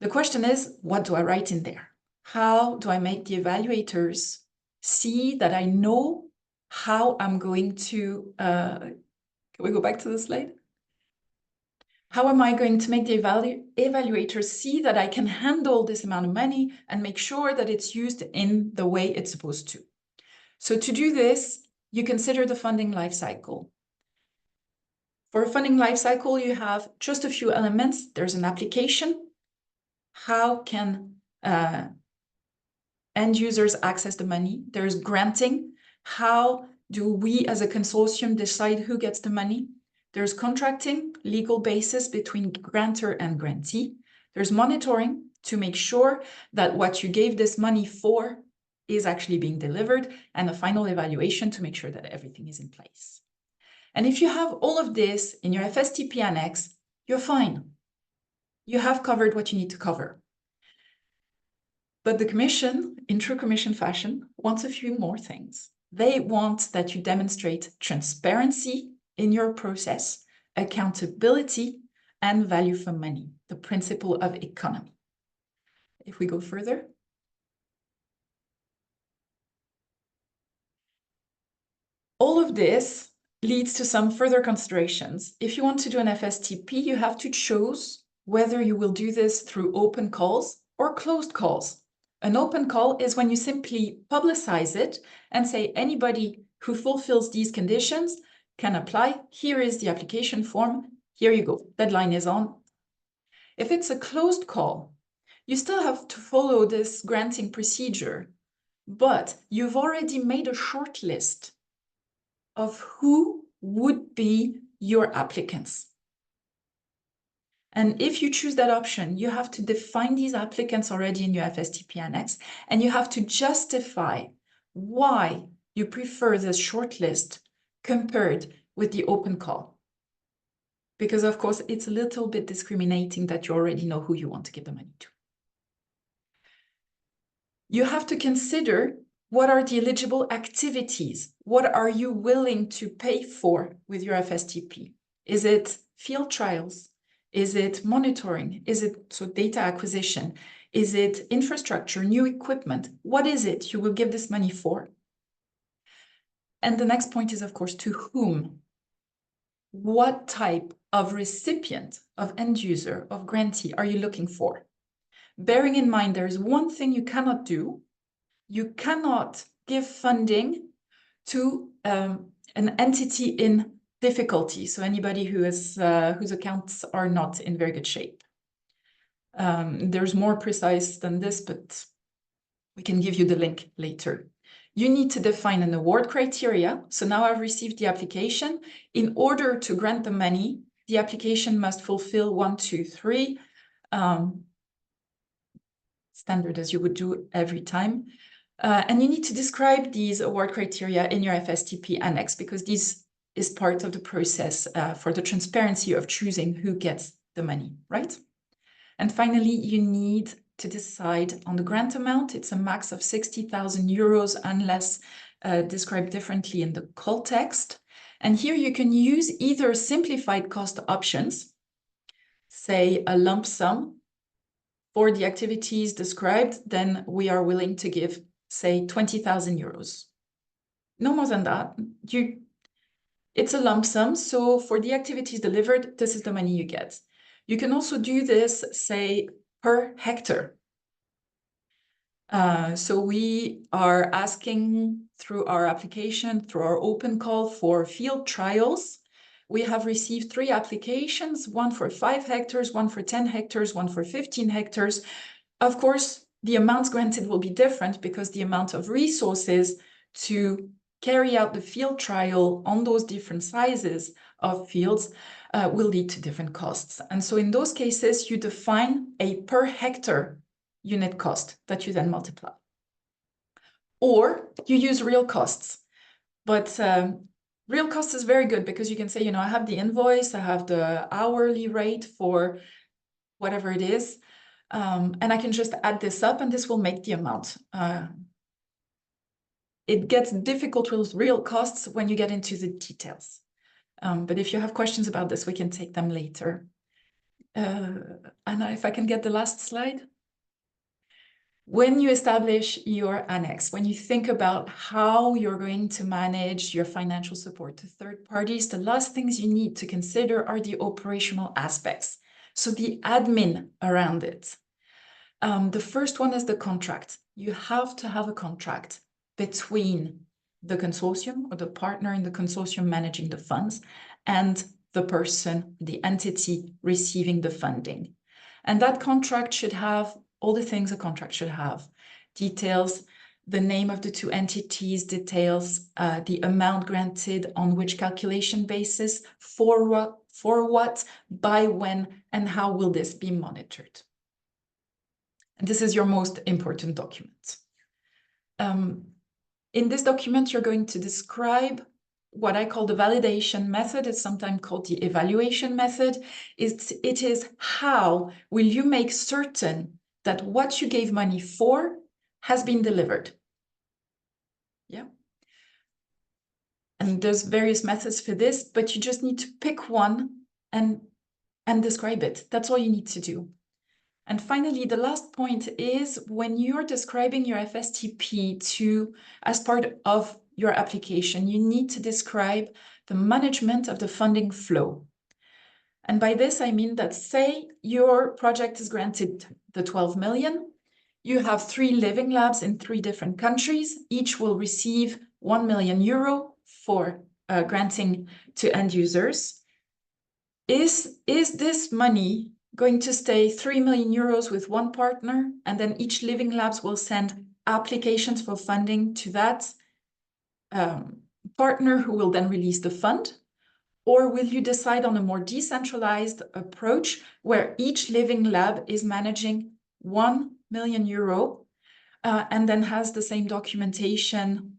The question is, what do I write in there? How do I make the evaluators see that I know how I'm going to, can we go back to the slide? How am I going to make the evaluators see that I can handle this amount of money and make sure that it's used in the way it's supposed to? So to do this, you consider the funding life cycle. For a funding life cycle, you have just a few elements. There's an application. How can end users access the money? There's granting. How do we as a consortium decide who gets the money? There's contracting, legal basis between grantor and grantee. There's monitoring to make sure that what you gave this money for is actually being delivered, and a final evaluation to make sure that everything is in place. And if you have all of this in your FSTP annex, you're fine. You have covered what you need to cover. But the Commission, in true Commission fashion, wants a few more things. They want that you demonstrate transparency in your process, accountability, and value for money, the principle of economy. If we go further. All of this leads to some further considerations. If you want to do an FSTP, you have to choose whether you will do this through open calls or closed calls. An open call is when you simply publicize it and say anybody who fulfills these conditions can apply. Here is the application form. Here you go. Deadline is on. If it's a closed call, you still have to follow this granting procedure, but you've already made a short list of who would be your applicants. And if you choose that option, you have to define these applicants already in your FSTP annex, and you have to justify why you prefer this shortlist compared with the open call. Because of course, it's a little bit discriminating that you already know who you want to give the money to. You have to consider what are the eligible activities? What are you willing to pay for with your FSTP? Is it field trials? Is it monitoring? Is it data acquisition? Is it infrastructure, new equipment? What is it you will give this money for? And the next point is, of course, to whom? What type of recipient, of end user, of grantee are you looking for? Bearing in mind, there's one thing you cannot do. You cannot give funding to an entity in difficulty. So anybody who is whose accounts are not in very good shape. There's more precise than this, but we can give you the link later. You need to define an award criteria. So now I've received the application. In order to grant the money, the application must fulfill 1, 2, 3, standard as you would do every time. And you need to describe these award criteria in your FSTP annex, because this is part of the process for the transparency of choosing who gets the money, right? And finally, you need to decide on the grant amount. It's a max of 60,000 euros unless described differently in the call text. And here you can use either simplified cost options, say a lump sum for the activities described, then we are willing to give, say, 20,000 euros. No more than that. It's a lump sum. So for the activities delivered, this is the money you get. You can also do this, say, per hectare. So we are asking through our application, through our open call for field trials. We have received 3 applications, one for 5 hectares, one for 10 hectares, one for 15 hectares. Of course, the amounts granted will be different because the amount of resources to carry out the field trial on those different sizes of fields will lead to different costs. And so in those cases, you define a per hectare unit cost that you then multiply. Or you use real costs. But real cost is very good because you can say, I have the invoice, I have the hourly rate for whatever it is, and I can just add this up and this will make the amount. It gets difficult with real costs when you get into the details. But if you have questions about this, we can take them later. Anna, if I can get the last slide. When you establish your annex, when you think about how you're going to manage your financial support to third parties, the last things you need to consider are the operational aspects. So the admin around it. The first one is the contract. You have to have a contract between the consortium or the partner in the consortium managing the funds and the person, the entity receiving the funding. And that contract should have all the things a contract should have. Details, the name of the two entities, details, the amount granted on which calculation basis, for what, by when, and how will this be monitored. And this is your most important document. In this document, you're going to describe what I call the validation method. It's sometimes called the evaluation method. It is how will you make certain that what you gave money for has been delivered. Yeah. And there's various methods for this, but you just need to pick one and describe it. That's all you need to do. And finally, the last point is when you're describing your FSTP as part of your application, you need to describe the management of the funding flow. And by this, I mean that say your project is granted the 12 million, you have 3 living labs in 3 different countries, each will receive 1 million euro for granting to end users. Is this money going to stay 3 million euros with one partner, and then each living labs will send applications for funding to that partner who will then release the fund? Or will you decide on a more decentralized approach where each living lab is managing 1 million euro and then has the same documentation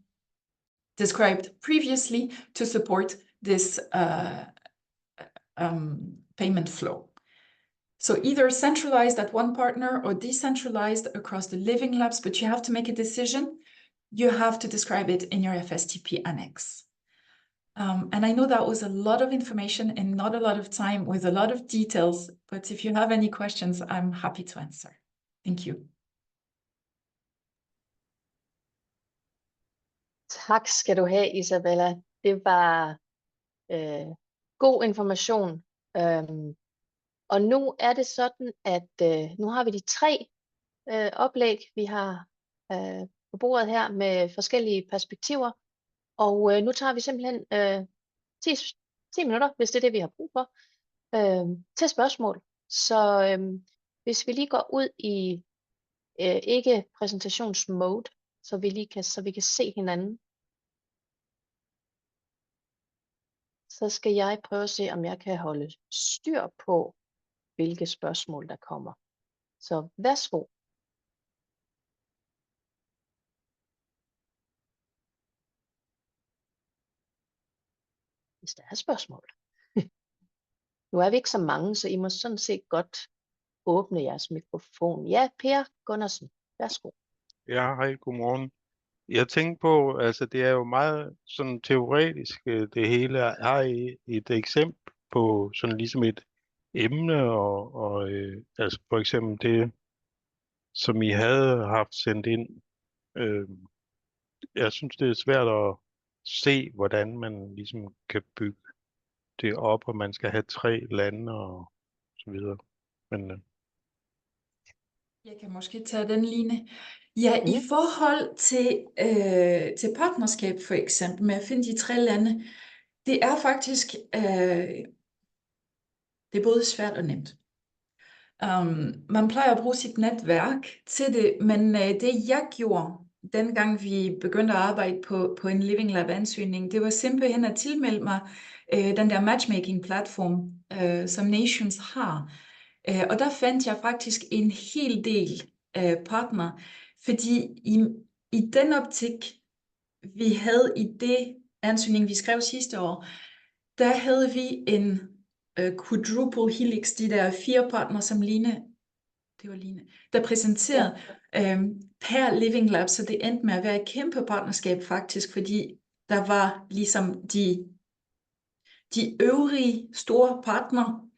described previously to support this payment flow? So either centralized at one partner or decentralized across the living labs, but you have to make a decision. You have to describe it in your FSTP annex. And I know that was a lot of information and not a lot of time with a lot of details, but if you have any questions, I'm happy to answer. Thank you. Tak skal du have, Isabella. Det var god information. Og nu er det sådan, at nu har vi de 3 oplæg, vi har på bordet her med forskellige perspektiver. Og nu tager vi simpelthen 10 minutter, hvis det er det, vi har brug for, til spørgsmål. Så hvis vi lige går ud i ikke præsentationsmode, så vi kan se hinanden. Så skal jeg prøve at se, om jeg kan holde styr på, hvilke spørgsmål der kommer. Så værsgo. Hvis der er spørgsmål. Nu er vi ikke så mange, så I må sådan set godt åbne jeres mikrofon. Ja, Per Gunnarsen, værsgo. Ja, hej, godmorgen. Jeg tænkte på, altså det er jo meget sådan teoretisk, det hele. Har I et eksempel på sådan ligesom et emne, og altså for eksempel det, som I havde haft sendt ind? Jeg synes, det er svært at se, hvordan man ligesom kan bygge det op, og man skal have 3 lande og så videre. Men Jeg kan måske tage den, Line. Ja, i forhold til partnerskab for eksempel, med at finde de 3 lande, det er faktisk det er både svært og nemt. Man plejer at bruge sit netværk til det, men det jeg gjorde, dengang vi begyndte at arbejde på en Living Lab ansøgning, det var simpelthen at tilmelde mig den der matchmaking-platform, som Nations har. Og der fandt jeg faktisk en hel del partner, fordi i den optik, vi havde i det ansøgning, vi skrev sidste år, der havde vi en quadruple helix, de der 4 partner, som Line, der præsenterede per Living Lab, så det endte med at være et kæmpe partnerskab faktisk, fordi der var ligesom de øvrige store partner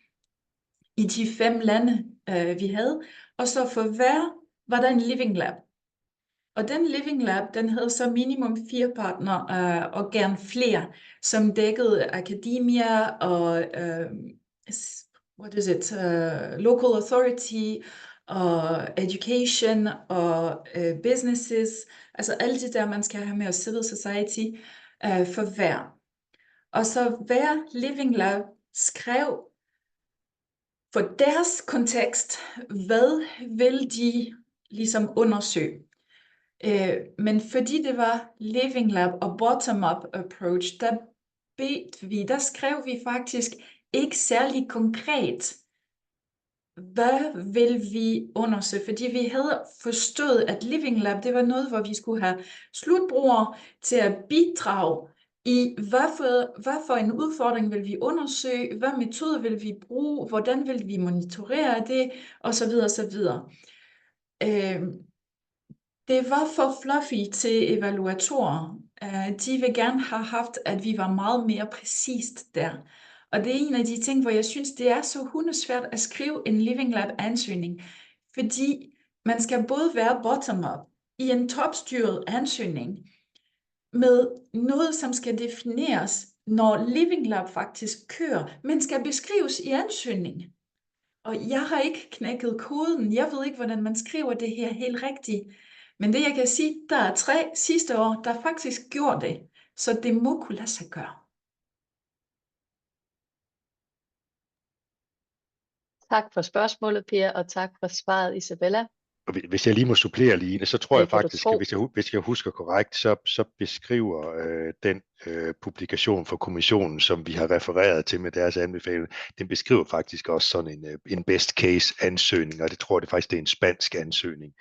i de 5 lande, vi havde, og så for hver var der en Living Lab. Og den Living Lab, den havde så minimum 4 partner, og gerne flere, som dækkede akademia og local authority og education og businesses, altså alt det der, man skal have med, og civil society for hver. Og så hver Living Lab skrev for deres kontekst, hvad vil de ligesom undersøge. Men fordi det var Living Lab og bottom-up approach, der skrev vi faktisk ikke særlig konkret, hvad vil vi undersøge, fordi vi havde forstået, at Living Lab, det var noget, hvor vi skulle have slutbrugere til at bidrage i, hvad for en udfordring vil vi undersøge, hvad metode vil vi bruge, hvordan vil vi monitorere det, osv. osv. Det var for fluffy til evaluatorer. De vil gerne have haft, at vi var meget mere præcist der. Og det er en af de ting, hvor jeg synes, det er så hundesvært at skrive en Living Lab ansøgning, fordi man skal både være bottom-up i en topstyret ansøgning, med noget, som skal defineres, når Living Lab faktisk kører, men skal beskrives i ansøgningen. Og jeg har ikke knækket koden. Jeg ved ikke, hvordan man skriver det her helt rigtigt. Men det, jeg kan sige, der er 3 sidste år, der faktisk gjorde det. Så det må kunne lade sig gøre. Tak for spørgsmålet, Per, og tak for svaret, Isabella. Og hvis jeg lige må supplere, Line, så tror jeg Det kan du faktisk, tro. at hvis jeg husker korrekt, så beskriver den publikation fra kommissionen, som vi har refereret til med deres anbefaling, den beskriver faktisk også sådan en best case ansøgning, og det tror jeg faktisk, det er en spansk ansøgning,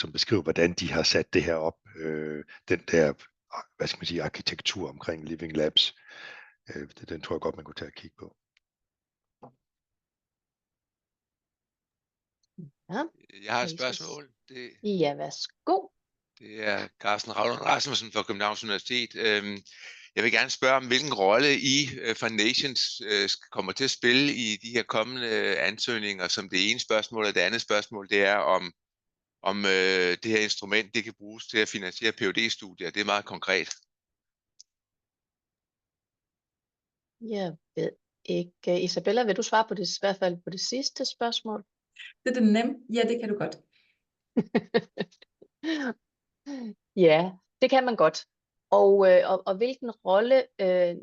som beskriver, hvordan de har sat det her op, den der, hvad skal man sige, arkitektur omkring Living Labs. Den tror jeg godt, man kunne tage og kigge på. Ja. Jeg har et spørgsmål. Ja, værsgo. Det er Carsten Raulund Rasmussen fra Københavns Universitet. Jeg vil gerne spørge om, hvilken rolle I fra Nations kommer til at spille i de her kommende ansøgninger, som det ene spørgsmål, og det andet spørgsmål, det er om det her instrument, det kan bruges til at finansiere PhD-studier. Det er meget konkret. Jeg ved ikke. Isabella, vil du svare på det, i hvert fald på det sidste spørgsmål? Det er det nemt. Ja, det kan du godt. Ja, det kan man godt. Og hvilken rolle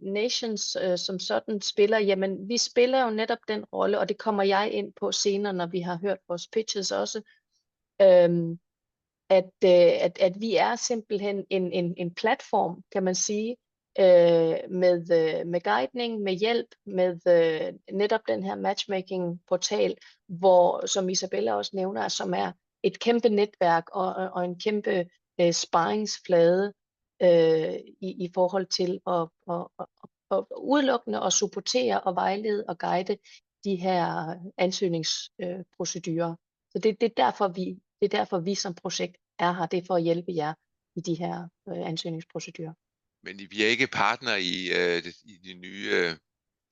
Nations som sådan spiller, jamen vi spiller jo netop den rolle, og det kommer jeg ind på senere, når vi har hørt vores pitches også, at vi er simpelthen en platform, kan man sige, med guidning, med hjælp, med netop den her matchmaking-portal, hvor, som Isabella også nævner, som er et kæmpe netværk og en kæmpe sparringsflade i forhold til at udelukkende og supportere og vejlede og guide de her ansøgningsprocedurer. Så det er derfor vi som projekt er her. Det er for at hjælpe jer i de her ansøgningsprocedurer. Men vi er ikke partner i de nye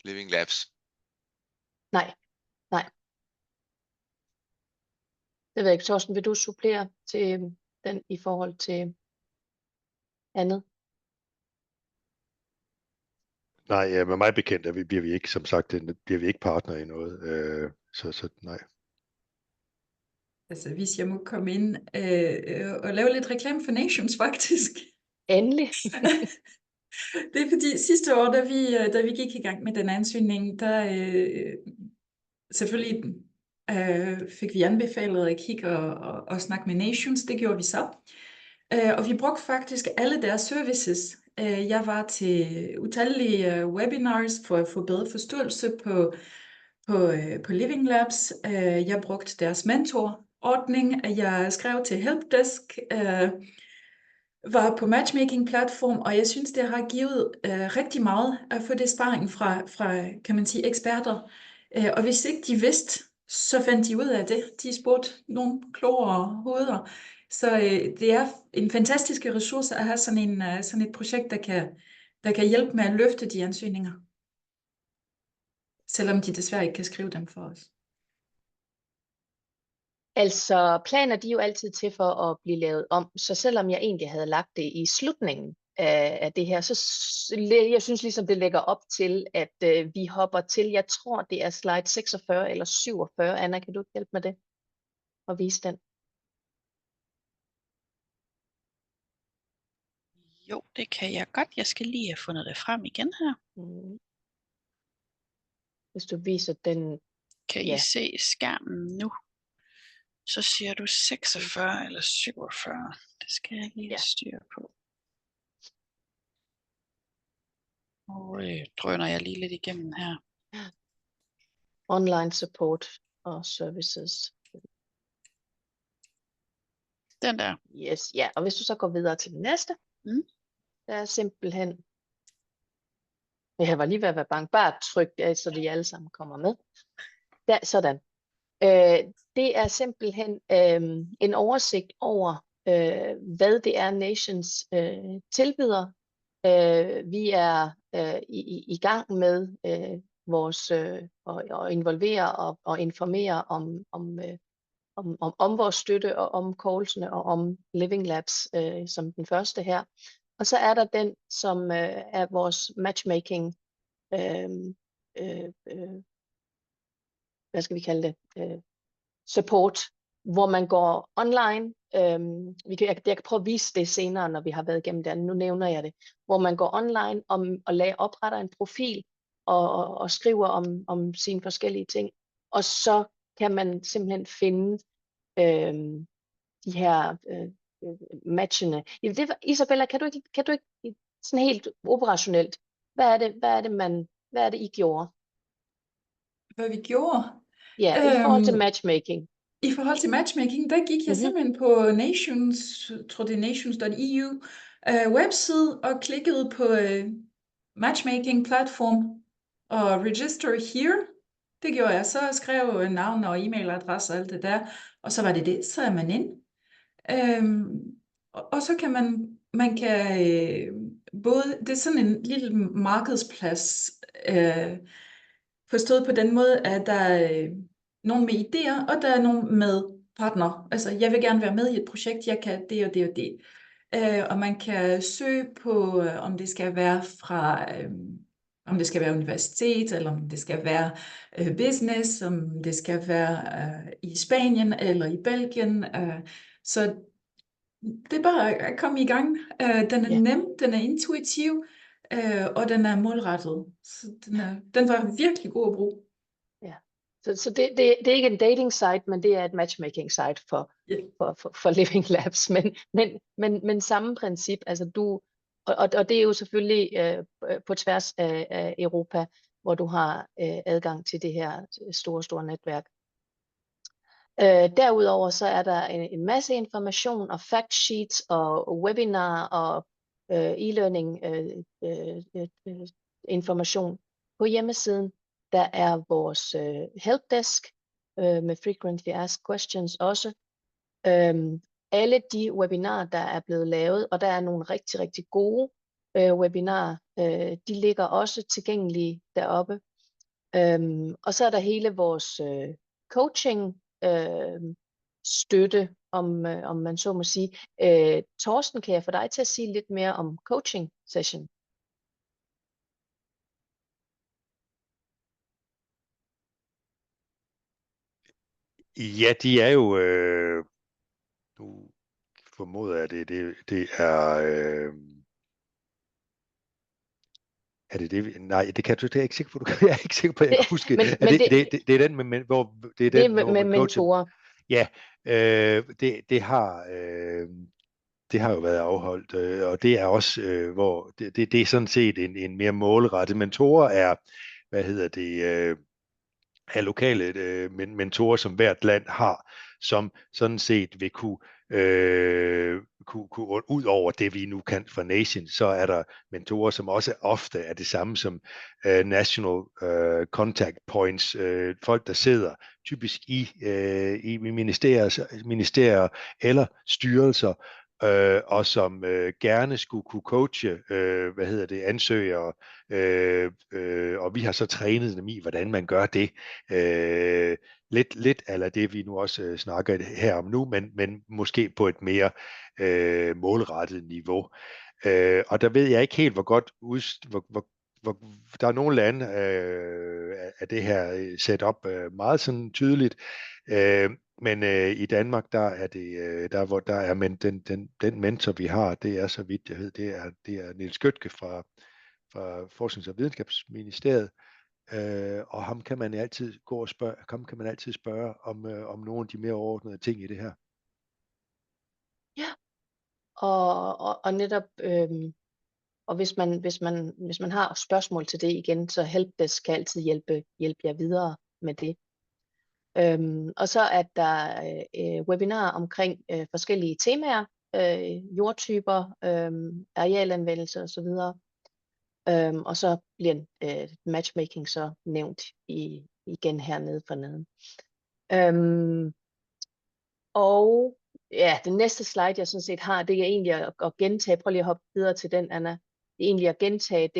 Living Labs? Nej. Det ved jeg ikke. Torsten, vil du supplere til den i forhold til andet? Nej, med mig bekendt bliver vi ikke, som sagt, bliver vi ikke partner i noget, så nej. Altså, hvis jeg må komme ind og lave lidt reklame for Nations, faktisk. Endelig. Det er fordi sidste år, da vi gik i gang med den ansøgning, der selvfølgelig fik vi anbefalet at kigge og snakke med Nations. Det gjorde vi så. Og vi brugte faktisk alle deres services. Jeg var til utallige webinars for at få bedre forståelse på Living Labs. Jeg brugte deres mentorordning. Jeg skrev til Helpdesk, var på matchmaking-platform, og jeg synes, det har givet rigtig meget at få det sparring fra kan man sige, eksperter. Og hvis ikke de vidste, så fandt de ud af det. De spurgte nogle klogere hoveder. Så det er en fantastisk ressource at have sådan et projekt, der kan hjælpe med at løfte de ansøgninger. Selvom de desværre ikke kan skrive dem for os. Altså, planer de er jo altid til for at blive lavet om, så selvom jeg egentlig havde lagt det i slutningen af det her, så jeg synes ligesom, det lægger op til, at vi hopper til, jeg tror, det er slide 46 eller 47. Anna, kan du hjælpe med det? Og vise den. Jo, det kan jeg godt. Jeg skal lige have fundet det frem igen her. Hvis du viser den. Kan I se skærmen nu? Så siger du 46 eller 47. Det skal jeg lige styre på. Og drøner jeg lige lidt igennem her. Online support og services. Den der. Yes, ja. Og hvis du så går videre til den næste, der er simpelthen, jeg var lige ved at være bange, bare tryk det, så de alle sammen kommer med. Der, sådan. Det er simpelthen en oversigt over, hvad det er Nations tilbyder. Vi er i gang med vores at involvere og informere om vores støtte og om callsene og om Living Labs som den første her. Og så er der den, som er vores matchmaking, hvad skal vi kalde det, support, hvor man går online. Jeg kan prøve at vise det senere, når vi har været igennem det. Nu nævner jeg det. Hvor man går online og opretter en profil og skriver om sine forskellige ting. Og så kan man simpelthen finde de her matchene. Isabella, kan du ikke sådan helt operationelt, hvad er det I gjorde? Hvad vi gjorde? Ja, i forhold til matchmaking. I forhold til matchmaking, der gik jeg simpelthen på Nations, jeg tror det er nations.eu webside, og klikkede på matchmaking platform og register here. Det gjorde jeg. Så skrev navn og e-mailadresse og alt det der, og så var det. Så er man ind. Og så kan man kan både, det er sådan en lille markedsplads, forstået på den måde, at der er nogen med idéer, og der er nogen med partner. Altså, jeg vil gerne være med i et projekt, jeg kan det og det og det. Og man kan søge på, om det skal være om det skal være universitet, eller om det skal være business, om det skal være i Spanien eller i Belgien. Så det er bare at komme i gang. Den er nem, den er intuitiv, og den er målrettet. Så den var virkelig god at bruge. Ja. Så det er ikke en dating site, men det er et matchmaking site for Living Labs. Men samme princip. Altså og det er jo selvfølgelig på tværs af Europa, hvor du har adgang til det her store netværk. Derudover så er der en masse information og fact sheets og webinar og e-learning information på hjemmesiden. Der er vores helpdesk med frequently asked questions også. Alle de webinarer, der er blevet lavet, og der er nogle rigtig, rigtig gode webinarer, de ligger også tilgængelige deroppe. Og så er der hele vores coaching støtte, om man så må sige. Torsten, kan jeg få dig til at sige lidt mere om coaching session? Ja, de er jo, nu formoder jeg det er Er det det? Nej, det kan du. Det er jeg ikke sikker på. Jeg er ikke sikker på, at jeg kan huske. Det er den med, hvor det er den, med hvor man coacher. mentorer. Ja, det har jo været afholdt, og det er også, hvor det er sådan set en mere målrettet. Mentorer er, er lokale mentorer, som hvert land har, som sådan set vil kunne ud over det, vi nu kan fra Nation, så er der mentorer, som også ofte er det samme som National Contact Points, folk, der sidder typisk i ministerier eller styrelser, og som gerne skulle kunne coache ansøgere, og vi har så trænet dem i, hvordan man gør det. Lidt eller det, vi nu også snakker her om nu, men måske på et mere målrettet niveau. Og der ved jeg ikke helt, hvor godt der er nogle lande af det her setup meget sådan tydeligt, men i Danmark, der er det, men den mentor, vi har, det er, så vidt jeg ved, det er Niels Gøtke fra Forsknings- og Videnskabsministeriet, og ham kan man altid spørge om nogle af de mere overordnede ting i det her. Ja, og netop, og hvis man har spørgsmål til det igen, så helpdesk kan altid hjælpe jer videre med det. Og så er der webinarer omkring forskellige temaer, jordtyper, arealanvendelse osv. Og så bliver matchmaking så nævnt igen hernede for neden. Og ja, den næste slide, jeg sådan set har, det er egentlig at gentage, prøv lige at hoppe videre til den, Anna. Det er egentlig at gentage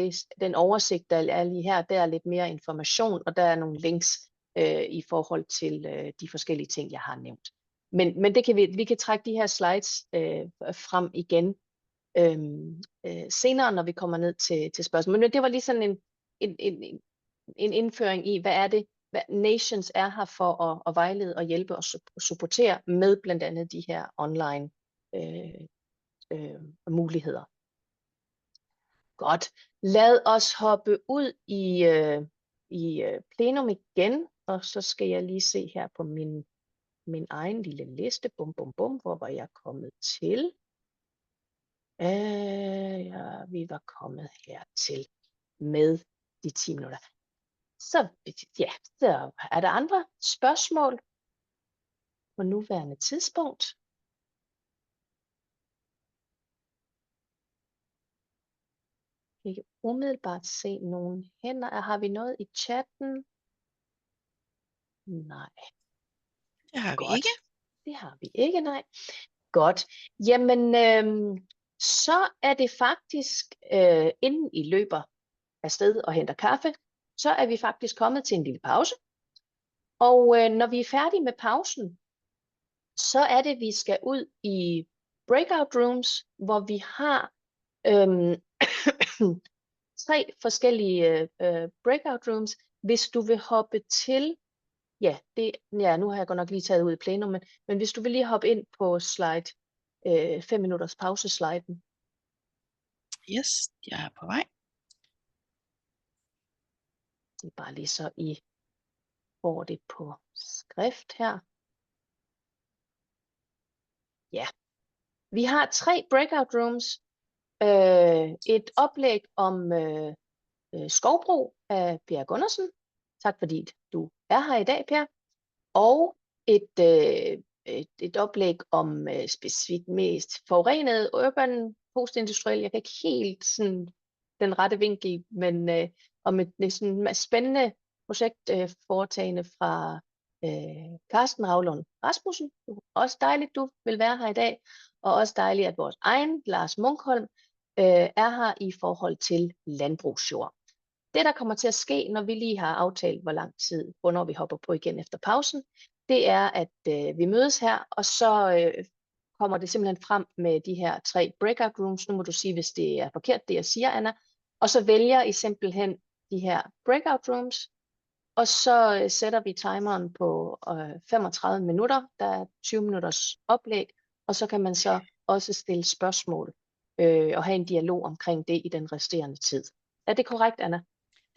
den oversigt, der er lige her. Der er lidt mere information, og der er nogle links i forhold til de forskellige ting, jeg har nævnt. Men det kan vi kan trække de her slides frem igen senere, når vi kommer ned til spørgsmål. Men det var lige sådan en indføring i, hvad er det, hvad Nations er her for at vejlede og hjælpe og supportere med blandt andet de her online muligheder. Godt. Lad os hoppe ud i plenum igen, og så skal jeg lige se her på min egen lille liste. Hvor var jeg kommet til? Ja, vi var kommet hertil med de 10 minutter. Så er der andre spørgsmål på nuværende tidspunkt? Jeg kan umiddelbart se nogle hænder. Har vi noget i chatten? Nej. Det har vi Godt. ikke. Det har vi ikke, nej. Godt. Jamen, så er det faktisk, inden I løber afsted og henter kaffe, så er vi faktisk kommet til en lille pause. Og når vi er færdige med pausen, så er det, vi skal ud i breakout rooms, hvor vi har 3 forskellige breakout rooms. Hvis du vil hoppe til, nu har jeg godt nok lige taget ud i plenum, men hvis du vil lige hoppe ind på slide 5 minutters pause-sliden. Yes, jeg er på vej. Det er bare lige så I får det på skrift her. Ja, vi har 3 breakout rooms. Et oplæg om skovbrug af Per Gundersen. Tak fordi du er her i dag, Per. Og et oplæg om specifikt mest forurenet urban postindustriel. Jeg kan ikke helt sådan den rette vinkel, men om et sådan spændende projekt foretagende fra Carsten Ravlund Rasmussen. Også dejligt, du vil være her i dag. Og også dejligt, at vores egen Lars Munkholm er her i forhold til landbrugsjord. Det, der kommer til at ske, når vi lige har aftalt, hvor lang tid, hvornår vi hopper på igen efter pausen, det er, at vi mødes her, og så kommer det simpelthen frem med de her 3 breakout rooms. Nu må du sige, hvis det er forkert, det jeg siger, Anna. Og så vælger I simpelthen de her breakout rooms, og så sætter vi timeren på 35 minutter. Der er 20 minutters oplæg, og så kan man så også stille spørgsmål og have en dialog omkring det i den resterende tid. Er det korrekt, Anna?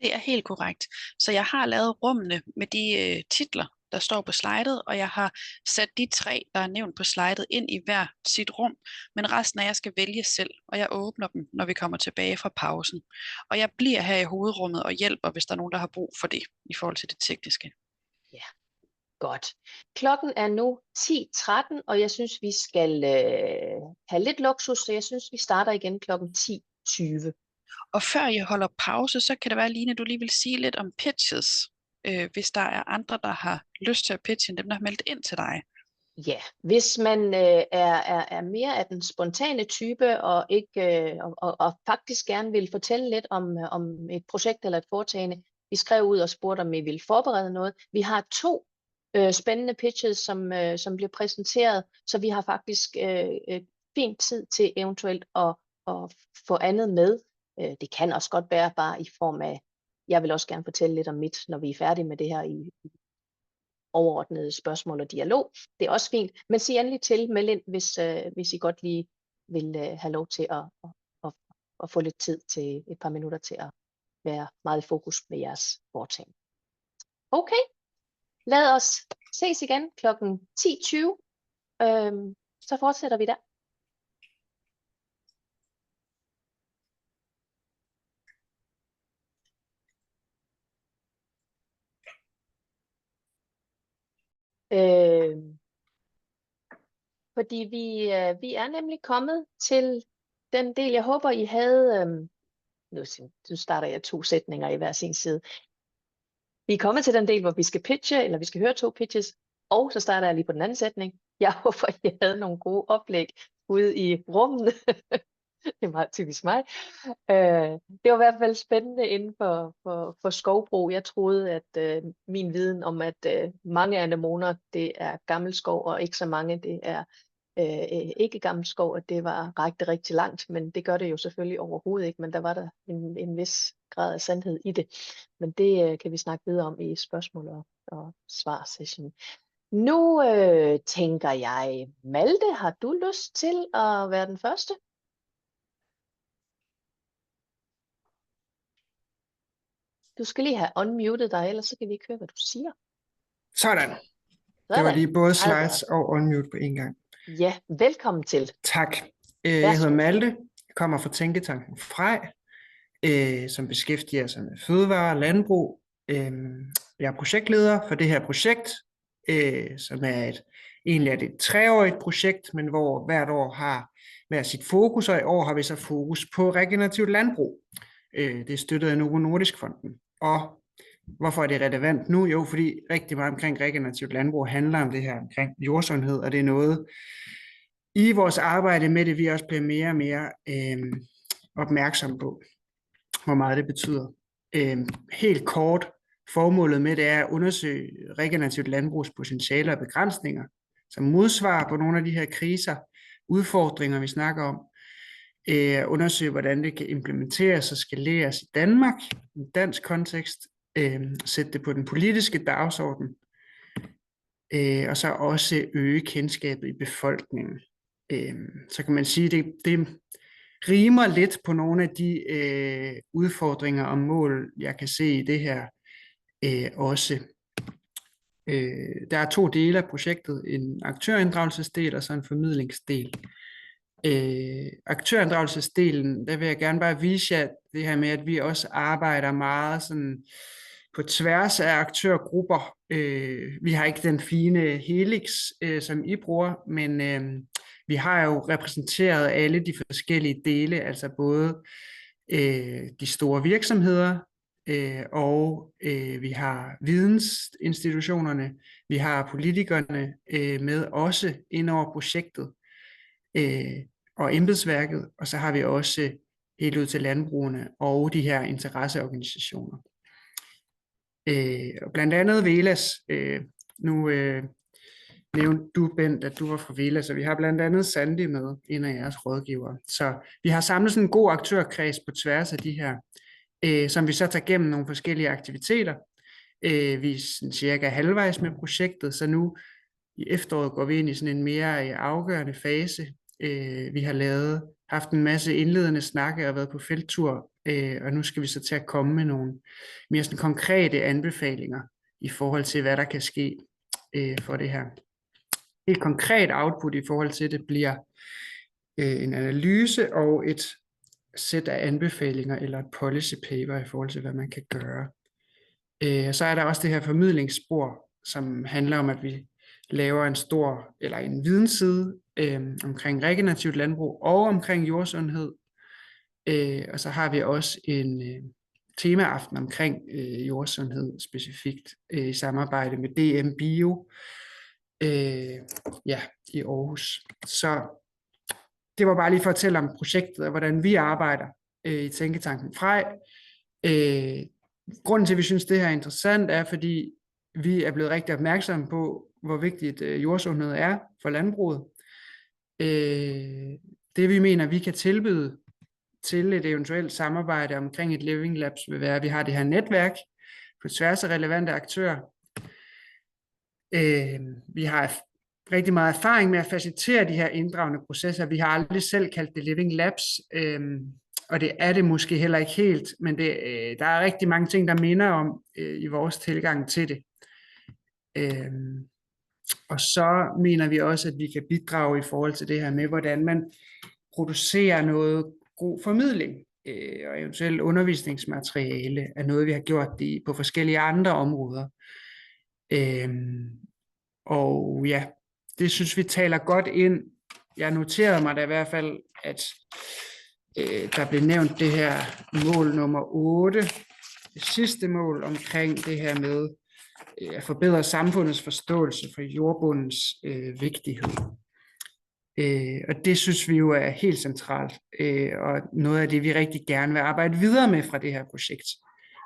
Det er helt korrekt. Så jeg har lavet rummene med de titler, der står på slidet, og jeg har sat de 3, der er nævnt på slidet, ind i hver sit rum, men resten af jer skal vælge selv, og jeg åbner dem, når vi kommer tilbage fra pausen. Og jeg bliver her i hovedrummet og hjælper, hvis der er nogen, der har brug for det, i forhold til det tekniske. Ja, godt. Klokken er nu 10:13, og jeg synes, vi skal have lidt luksus, så jeg synes, vi starter igen klokken 10:20. Og før jeg holder pause, så kan det være, Line, du lige vil sige lidt om pitches, hvis der er andre, der har lyst til at pitche, dem der har meldt ind til dig. Ja, hvis man er mere af den spontane type, og ikke og faktisk gerne vil fortælle lidt om et projekt eller et foretagende, vi skrev ud og spurgte, om I ville forberede noget. Vi har 2 spændende pitches, som bliver præsenteret, så vi har faktisk fin tid til eventuelt at få andet med. Det kan også godt være bare i form af, jeg vil også gerne fortælle lidt om mit, når vi er færdige med det her i overordnede spørgsmål og dialog. Det er også fint, men sig endelig til, meld ind, hvis I godt lige vil have lov til at få lidt tid til et par minutter til at være meget i fokus med jeres foretagende. Okay, lad os ses igen klokken 10:20, så fortsætter vi der. Fordi vi er nemlig kommet til den del, jeg håber I havde, nu starter jeg 2 sætninger i hver sin side. Vi er kommet til den del, hvor vi skal pitche, eller vi skal høre 2 pitches, og så starter jeg lige på den anden sætning. Jeg håber, I havde nogle gode oplæg ude i rummene. Det er meget typisk mig. Det var i hvert fald spændende inden for skovbrug. Jeg troede, at min viden om, at mange anemoner, det er gammel skov, og ikke så mange, det er ikke gammel skov, at det var rigtig langt, men det gør det jo selvfølgelig overhovedet ikke, men der var der en vis grad af sandhed i det. Men det kan vi snakke videre om i spørgsmål og svar-session. Nu tænker jeg, Malte, har du lyst til at være den første? Du skal lige have unmuted dig, ellers så kan vi ikke høre, hvad du siger. Sådan. Det var lige både slides og unmute på en gang. Ja, velkommen til. Tak. Jeg hedder Malte. Jeg kommer fra Tænketanken Frej, som beskæftiger sig med fødevare og landbrug. Jeg er projektleder for det her projekt, som er egentlig et 3-årigt projekt, men hvor hvert år har hver sit fokus, og i år har vi så fokus på regenerativt landbrug. Det er støttet af Novo Nordisk Fonden. Og hvorfor er det relevant nu? Jo, fordi rigtig meget omkring regenerativt landbrug handler om det her omkring jordsundhed, og det er noget i vores arbejde med det, vi også bliver mere og mere opmærksom på, hvor meget det betyder. Helt kort, formålet med det er at undersøge regenerativt landbrugs potentialer og begrænsninger, som modsvarer på nogle af de her kriser, udfordringer, vi snakker om. Undersøge, hvordan det kan implementeres og skaleres i Danmark, i en dansk kontekst, sætte det på den politiske dagsorden, og så også øge kendskabet i befolkningen. Så kan man sige, det rimer lidt på nogle af de udfordringer og mål, jeg kan se i det her også. Der er 2 dele af projektet, en aktørinddragelsesdel og så en formidlingsdel. Aktørinddragelsesdelen, der vil jeg gerne bare vise jer det her med, at vi også arbejder meget sådan på tværs af aktørgrupper. Vi har ikke den fine helix, som I bruger, men vi har jo repræsenteret alle de forskellige dele, altså både de store virksomheder, og vi har vidensinstitutionerne, vi har politikerne med også ind over projektet, og embedsværket, og så har vi også helt ud til landbrugene og de her interesseorganisationer. Blandt andet Velas, nu nævnte du, Bent, at du var fra Velas, så vi har blandt andet Sandy med, en af jeres rådgivere. Så vi har samlet sådan en god aktørkreds på tværs af de her, som vi så tager gennem nogle forskellige aktiviteter. Vi er cirka halvvejs med projektet, så nu i efteråret går vi ind i sådan en mere afgørende fase. Vi har haft en masse indledende snakke og været på felttur og nu skal vi så til at komme med nogle mere sådan konkrete anbefalinger i forhold til, hvad der kan ske for det her. Et konkret output i forhold til det bliver en analyse og et sæt af anbefalinger eller et policy paper i forhold til, hvad man kan gøre. Så er der også det her formidlingsspor, som handler om, at vi laver en vidensside omkring regenerativt landbrug og omkring jordsundhed. Og så har vi også en temaaften omkring jordsundhed specifikt i samarbejde med DM Bio i Aarhus. Så det var bare lige for at fortælle om projektet og hvordan vi arbejder i Tænketanken Frej. Grunden til, at vi synes, det her er interessant, er, fordi vi er blevet rigtig opmærksomme på, hvor vigtigt jordsundhed er for landbruget. Det vi mener, vi kan tilbyde til et eventuelt samarbejde omkring et Living Labs, vil være, at vi har det her netværk på tværs af relevante aktører. Vi har rigtig meget erfaring med at facilitere de her inddragende processer. Vi har aldrig selv kaldt det Living Labs, og det er det måske heller ikke helt, men der er rigtig mange ting, der minder om i vores tilgang til det. Og så mener vi også, at vi kan bidrage i forhold til det her med, hvordan man producerer noget god formidling og eventuelt undervisningsmateriale er noget, vi har gjort det på forskellige andre områder. Og ja, det synes vi taler godt ind. Jeg noterede mig da i hvert fald, at der blev nævnt det her mål nummer 8, det sidste mål omkring det her med at forbedre samfundets forståelse for jordbundens vigtighed. Og det synes vi jo er helt centralt, og noget af det, vi rigtig gerne vil arbejde videre med fra det her projekt.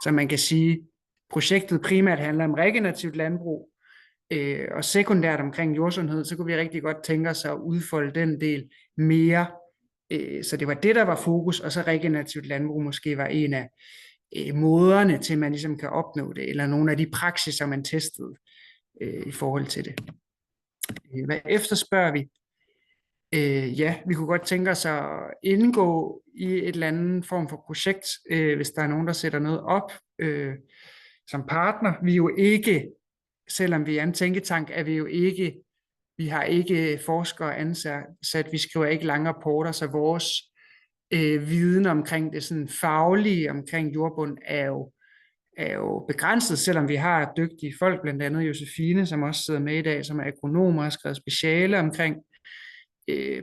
Så man kan sige, projektet primært handler om regenerativt landbrug, og sekundært omkring jordsundhed, så kunne vi rigtig godt tænke os at udfolde den del mere. Så det var det, der var fokus, og så regenerativt landbrug måske var en af måderne til, at man ligesom kan opnå det, eller nogle af de praksiser, man testede i forhold til det. Hvad efterspørger vi? Ja, vi kunne godt tænke os at indgå i et eller andet form for projekt, hvis der er nogen, der sætter noget op som partner. Vi er jo ikke, selvom vi er en tænketank, er vi jo ikke, vi har ikke forskere ansat, vi skriver ikke lange rapporter, så vores viden omkring det sådan faglige omkring jordbund er jo begrænset, selvom vi har dygtige folk, blandt andet Josefine, som også sidder med i dag, som er agronomer og har skrevet speciale omkring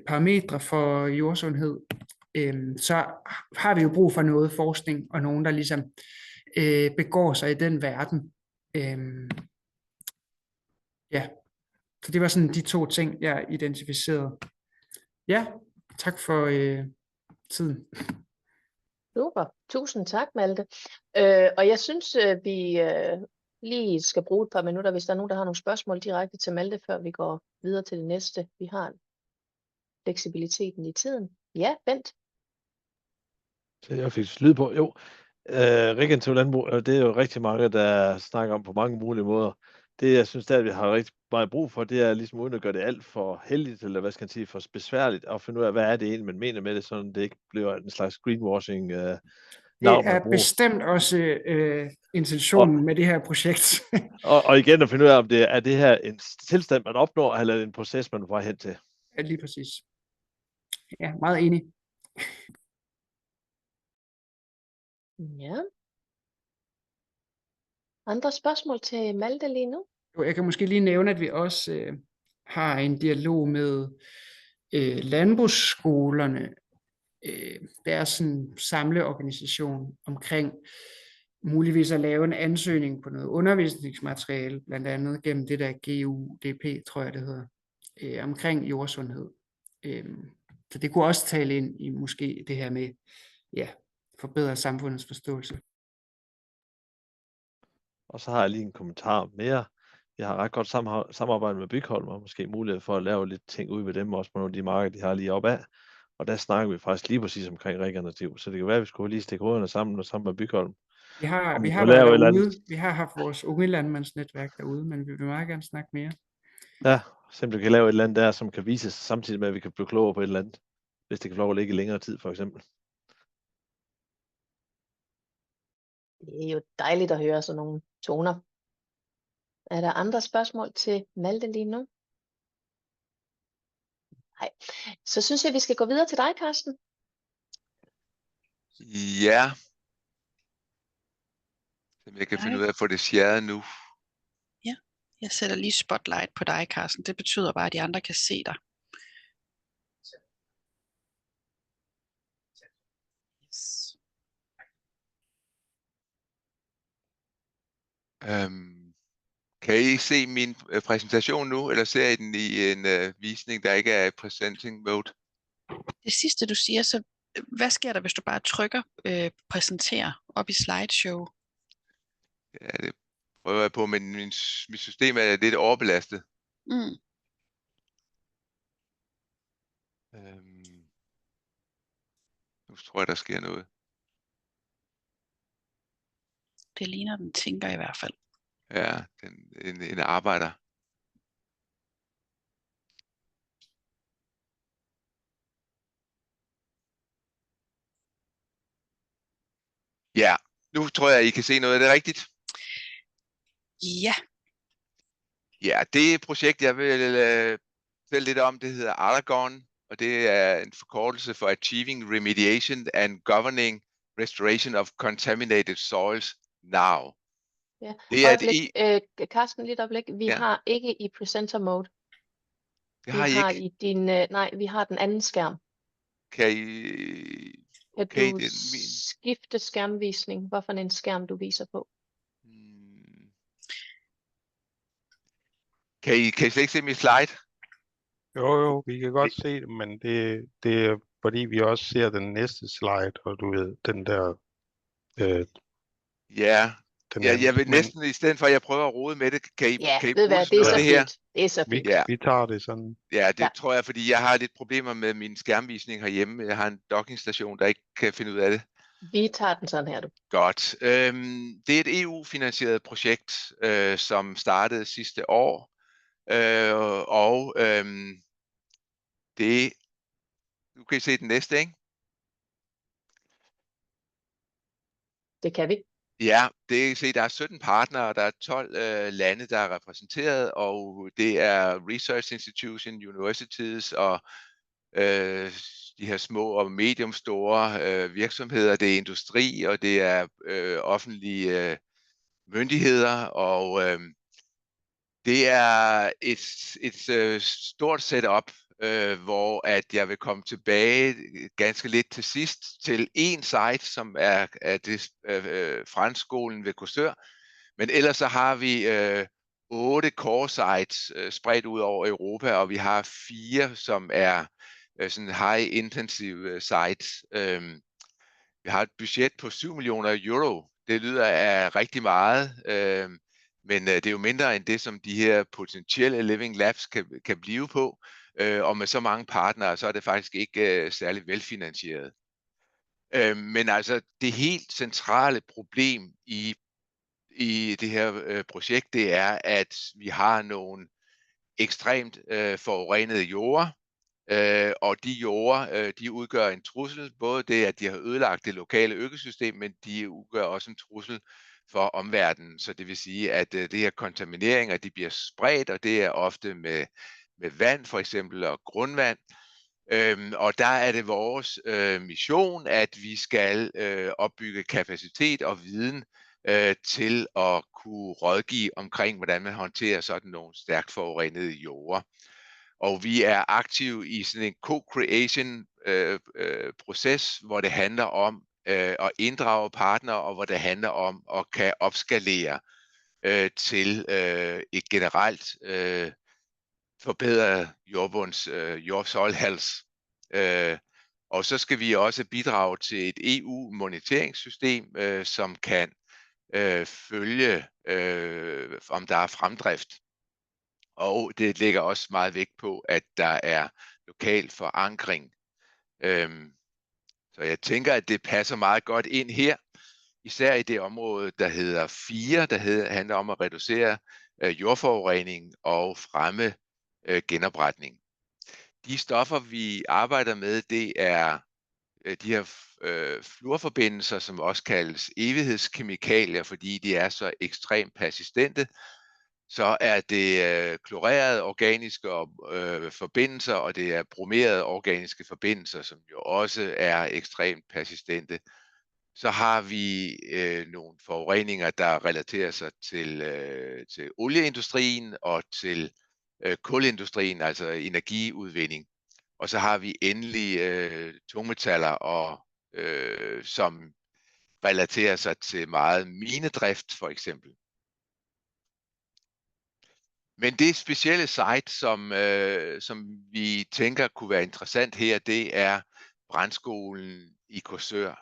parametre for jordsundhed, så har vi jo brug for noget forskning og nogen, der ligesom begår sig i den verden. Ja, så det var sådan de 2 ting, jeg identificerede. Ja, tak for tiden. Super, tusind tak, Malte. Og jeg synes, vi lige skal bruge et par minutter, hvis der er nogen, der har nogle spørgsmål direkte til Malte, før vi går videre til det næste. Vi har fleksibiliteten i tiden. Ja, Bent? Så jeg fik lyd på. Jo, regenerativt landbrug, det er jo rigtig mange, der snakker om på mange mulige måder. Det, jeg synes, vi har rigtig meget brug for, det er ligesom uden at gøre det alt for heldigt, eller hvad skal man sige, for besværligt, at finde ud af, hvad er det egentlig, man mener med det, så det ikke bliver en slags greenwashing. Det er bestemt også intentionen med det her projekt. og igen at finde ud af, om det er det her en tilstand, man opnår, eller en proces, man får hen til. Ja, lige præcis. Ja, meget enig. Ja. Andre spørgsmål til Malte lige nu? Jeg kan måske lige nævne, at vi også har en dialog med landbrugsskolerne, deres sådan samleorganisation omkring muligvis at lave en ansøgning på noget undervisningsmateriale, blandt andet gennem det der GUDP, tror jeg det hedder, omkring jordsundhed. Så det kunne også tale ind i måske det her med, ja, forbedre samfundets forståelse. Og så har jeg lige en kommentar mere. Jeg har ret godt samarbejde med Bygholm, og måske mulighed for at lave lidt ting ud ved dem, også på nogle af de marker, de har lige op af. Og der snakker vi faktisk lige præcis omkring regenerativ. Så det kan være, at vi skulle lige stikke hovederne sammen og sammen med Bygholm. Vi har været derude. Vi har haft vores unge landmandsnetværk derude, men vi vil meget gerne snakke mere. Ja, simpelthen kan lave et eller andet der, som kan vises samtidig med, at vi kan blive klogere på et eller andet. Hvis det kan få lov at ligge i længere tid, for eksempel. Det er jo dejligt at høre sådan nogle toner. Er der andre spørgsmål til Malte lige nu? Nej. Så synes jeg, vi skal gå videre til dig, Carsten. Ja. Så jeg kan finde ud af at få det shared nu. Ja, jeg sætter lige spotlight på dig, Carsten. Det betyder bare, at de andre kan se dig. Yes. Kan I se min præsentation nu, eller ser I den i en visning, der ikke er i presenting mode? Det sidste, du siger, så hvad sker der, hvis du bare trykker præsentere op i slideshow? Ja, det prøver jeg på, men mit system er lidt overbelastet. Mm. Nu tror jeg, der sker noget. Det ligner, den tænker i hvert fald. Ja, en arbejder. Ja, nu tror jeg, I kan se noget. Er det rigtigt? Ja. Ja, det projekt, jeg vil fortælle lidt om, det hedder Argon, og det er en forkortelse for Achieving Remediation and Governing Restoration of Contaminated Soils Now. Ja. Det er Carsten, lidt øjeblik. Vi har ikke i presenter mode. Det har I ikke? I din, nej, vi har den anden skærm. Kan du skifte skærmvisning? Hvorfor en skærm du viser på? Kan I slet ikke se min slide? Jo, vi kan godt se det, men det er fordi vi også ser den næste slide, og du ved, den der... Jeg vil næsten, i stedet for at jeg prøver at rode med det, kan I ved hvad, det er så fint. Det er så fint. Vi tager det sådan. Ja, det tror jeg, fordi jeg har lidt problemer med min skærmvisning herhjemme. Jeg har en dockingstation, der ikke kan finde ud af det. Vi tager den sådan her, du. Godt. Det er et EU-finansieret projekt, som startede sidste år. Nu kan I se den næste, ikke? Det kan vi. Ja, det kan se, der er 17 partnere, der er 12 lande, der er repræsenteret, og det er research institution, universities og de her små og medium store virksomheder. Det er industri, og det er offentlige myndigheder, og det er et stort setup, hvor at jeg vil komme tilbage ganske lidt til sidst til en site, som er det franskskolen ved Korsør. Men ellers så har vi 8 core sites spredt ud over Europa, og vi har 4, som er sådan high intensive sites. Vi har et budget på 7 millioner euro. Det lyder af rigtig meget. Men det er jo mindre end det, som de her potentielle living labs kan blive på. Og med så mange partnere, så er det faktisk ikke særlig velfinansieret. Men altså, det helt centrale problem i det her projekt, det er, at vi har nogle ekstremt forurenede jorder. Og de jorder, de udgør en trussel. Både det, at de har ødelagt det lokale økosystem, men de udgør også en trussel for omverdenen. Så det vil sige, at det her kontamineringer, de bliver spredt, og det er ofte med vand for eksempel, og grundvand. Og der er det vores mission, at vi skal opbygge kapacitet og viden til at kunne rådgive omkring, hvordan man håndterer sådan nogle stærkt forurenede jorder. Og vi er aktive i sådan en co-creation proces, hvor det handler om at inddrage partnere, og hvor det handler om at kan opskalere til et generelt forbedret jordbunds soil health. Og så skal vi også bidrage til et EU-monitoreringssystem, som kan følge, om der er fremdrift. Og det lægger også meget vægt på, at der er lokal forankring. Så jeg tænker, at det passer meget godt ind her, især i det område, der hedder 4, der handler om at reducere jordforurening og fremme genopretning. De stoffer, vi arbejder med, det er de her fluorforbindelser, som også kaldes evighedskemikalier, fordi de er så ekstremt persistente. Så er det klorerede organiske forbindelser, og det er bromerede organiske forbindelser, som jo også er ekstremt persistente. Så har vi nogle forureninger, der relaterer sig til olieindustrien og til kulindustrien, altså energiudvinding. Og så har vi endelig tungmetaller, som relaterer sig til meget minedrift for eksempel. Men det specielle site, som vi tænker kunne være interessant her, det er brandskolen i Korsør.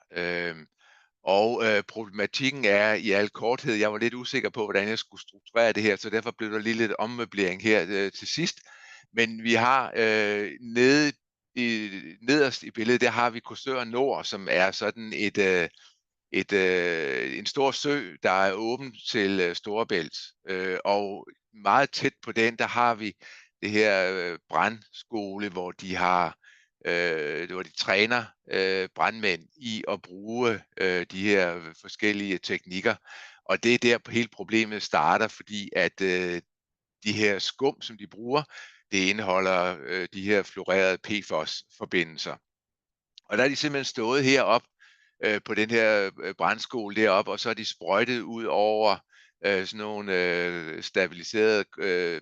Problematikken er i al korthed, jeg var lidt usikker på, hvordan jeg skulle strukturere det her, så derfor blev der lige lidt ommøblering her til sidst. Men vi har nederst i billedet, der har vi Korsør Nord, som er sådan en stor sø, der er åben til Storebælt. Og meget tæt på den, der har vi det her brandskole, hvor de træner brandmænd i at bruge de her forskellige teknikker. Og det er der hele problemet starter, fordi at de her skum, som de bruger, det indeholder de her fluorerede PFOS-forbindelser. Og der er de simpelthen stået heroppe på den her brandskole deroppe, og så er de sprøjtet ud over sådan nogle stabiliserede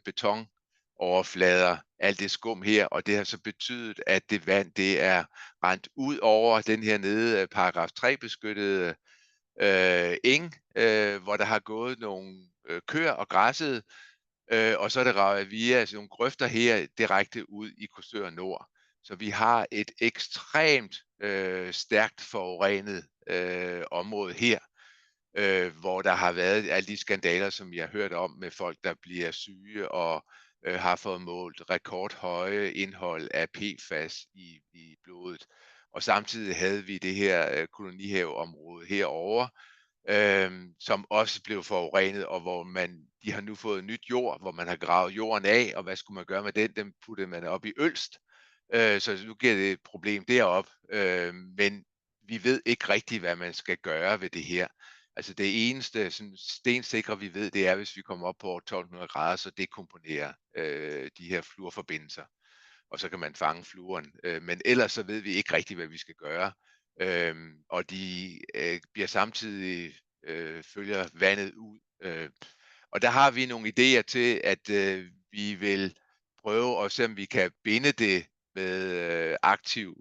betonoverflader, alt det skum her, og det har så betydet, at det vand, det er rendt ud over den her nede paragraf 3 beskyttede eng, hvor der har gået nogle køer og græsset, og så er det ravet via nogle grøfter her direkte ud i Korsør Nord. Så vi har et ekstremt stærkt forurenet område her, hvor der har været alle de skandaler, som jeg har hørt om med folk, der bliver syge og har fået målt rekordhøje indhold af PFAS i blodet. Og samtidig havde vi det her kolonihaveområde herovre, som også blev forurenet, og hvor de har nu fået nyt jord, hvor man har gravet jorden af, og hvad skulle man gøre med den? Den puttede man op i Ølst, så nu giver det et problem deroppe, men vi ved ikke rigtigt, hvad man skal gøre ved det her. Altså det eneste sådan stensikre, vi ved, det er, hvis vi kommer op på 1200 grader, så dekomponerer de her fluorforbindelser, og så kan man fange fluoren. Men ellers så ved vi ikke rigtigt, hvad vi skal gøre. Og de bliver samtidig følger vandet ud. Og der har vi nogle idéer til, at vi vil prøve at se, om vi kan binde det med aktiv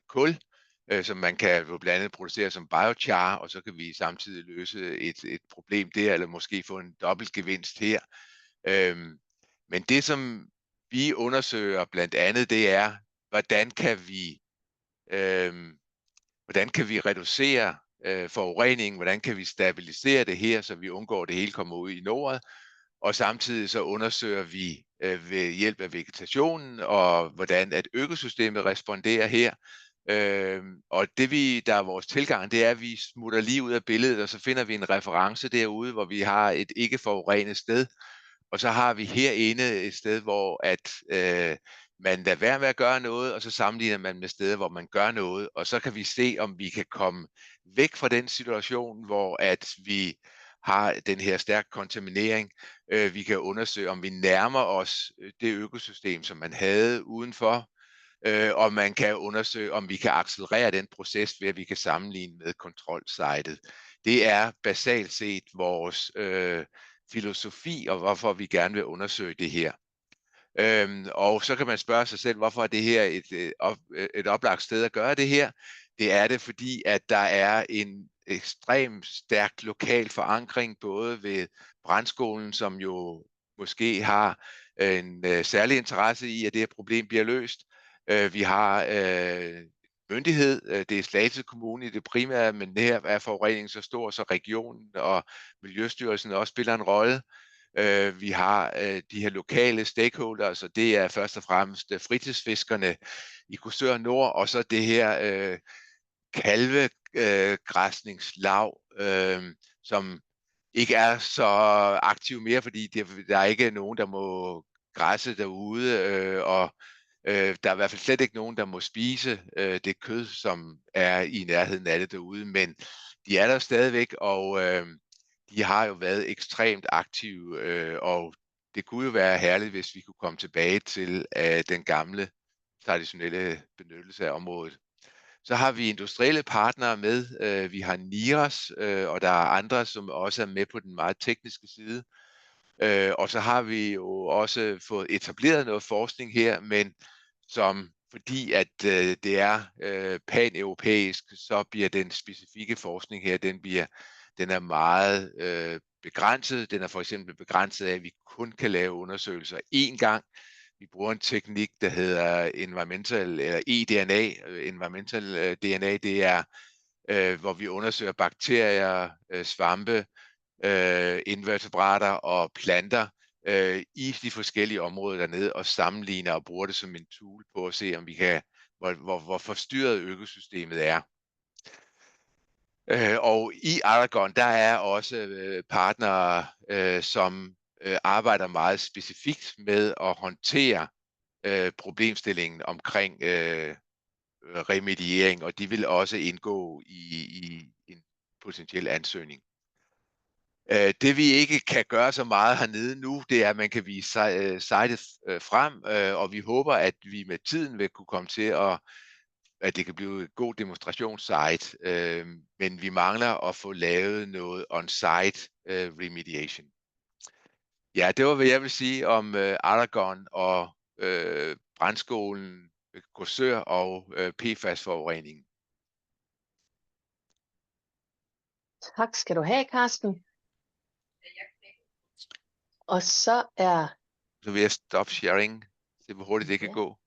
kul, som man kan blandt andet producere som biochar, og så kan vi samtidig løse et problem der, eller måske få en dobbelt gevinst her. Men det, som vi undersøger blandt andet, det er, hvordan kan vi reducere forureningen, hvordan kan vi stabilisere det her, så vi undgår, at det hele kommer ud i nordet, og samtidig så undersøger vi ved hjælp af vegetationen, og hvordan at økosystemet responderer her. Og der er vores tilgang, det er, at vi smutter lige ud af billedet, og så finder vi en reference derude, hvor vi har et ikke forurenet sted, og så har vi herinde et sted, hvor at man lader være med at gøre noget, og så sammenligner man med steder, hvor man gør noget, og så kan vi se, om vi kan komme væk fra den situation, hvor at vi har den her stærk kontaminering. Vi kan undersøge, om vi nærmer os det økosystem, som man havde udenfor, og man kan undersøge, om vi kan accelerere den proces, ved at vi kan sammenligne med kontrolsitet. Det er basalt set vores filosofi, og hvorfor vi gerne vil undersøge det her. Og så kan man spørge sig selv, hvorfor er det her et oplagt sted at gøre det her? Det er det, fordi at der er en ekstremt stærk lokal forankring, både ved brandskolen, som jo måske har en særlig interesse i, at det her problem bliver løst. Vi har myndighed, det er Slagelse Kommune i det primære, men her er forureningen så stor, så regionen og Miljøstyrelsen også spiller en rolle. Vi har de her lokale stakeholders, og det er først og fremmest fritidsfiskerne i Korsør Nord, og så det her kalvegræsningslav, som ikke er så aktiv mere, fordi der er ikke nogen, der må græsse derude, og Der er i hvert fald slet ikke nogen, der må spise det kød, som er i nærheden af det derude, men de er der stadigvæk, og de har jo været ekstremt aktive, og det kunne jo være herligt, hvis vi kunne komme tilbage til den gamle, traditionelle benyttelse af området. Så har vi industrielle partnere med. Vi har NIRAS, og der er andre, som også er med på den meget tekniske side. Og så har vi jo også fået etableret noget forskning her, men som fordi at det er pan-europæisk, så bliver den specifikke forskning her, den er meget begrænset. Den er for eksempel begrænset af, at vi kun kan lave undersøgelser én gang. Vi bruger en teknik, der hedder environmental eller eDNA. Environmental DNA, det er, hvor vi undersøger bakterier, svampe, invertebrater og planter i de forskellige områder dernede og sammenligner og bruger det som en tool på at se, om vi kan, hvor forstyrret økosystemet er. Og i Aragon, der er også partnere, som arbejder meget specifikt med at håndtere problemstillingen omkring remediering, og de vil også indgå i en potentiel ansøgning. Det vi ikke kan gøre så meget hernede nu, det er, at man kan vise sitet frem, og vi håber, at vi med tiden vil kunne komme til at det kan blive et god demonstrationssite, men vi mangler at få lavet noget on-site remediation. Ja, det var, hvad jeg vil sige om Aragon og brandskolen, Korsør og PFAS-forureningen. Tak skal du have, Carsten. Og så vil jeg stoppe sharing. Se hvor hurtigt det kan gå.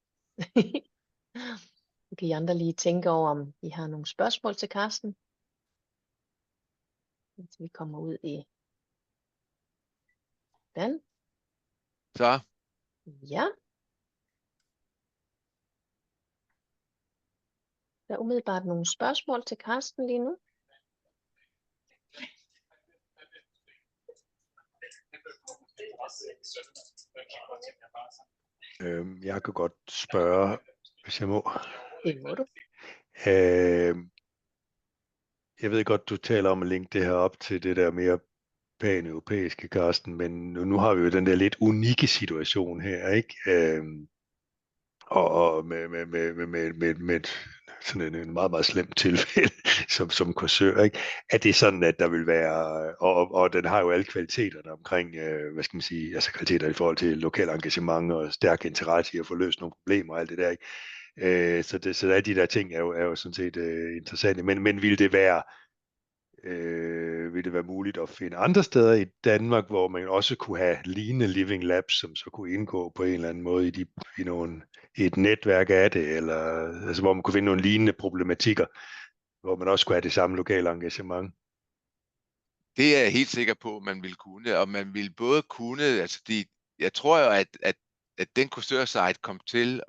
Nu kan I andre lige tænke over, om I har nogle spørgsmål til Carsten. Så vi kommer ud i den. Så. Ja. Der er umiddelbart nogle spørgsmål til Carsten lige nu. Jeg kan godt spørge, hvis jeg må. Det må du. Jeg ved godt, du taler om at linke det her op til det der mere pan-europæiske, Carsten, men nu har vi jo den der lidt unikke situation her, ikke? Og med sådan en meget, meget slem tilfælde, som Korsør, ikke? Er det sådan, at der vil være, og den har jo alle kvaliteterne omkring, hvad skal man sige, altså kvaliteter i forhold til lokal engagement og stærk interesse i at få løst nogle problemer og alt det der, ikke? Så der de der ting er jo sådan set interessante, men vil det være muligt at finde andre steder i Danmark, hvor man også kunne have lignende living labs, som så kunne indgå på en eller anden måde i et netværk af det, eller altså, hvor man kunne finde nogle lignende problematikker, hvor man også skulle have det samme lokale engagement? Det er jeg helt sikker på, man vil kunne, og man vil både kunne, altså jeg tror jo, at den Korsør-site kom til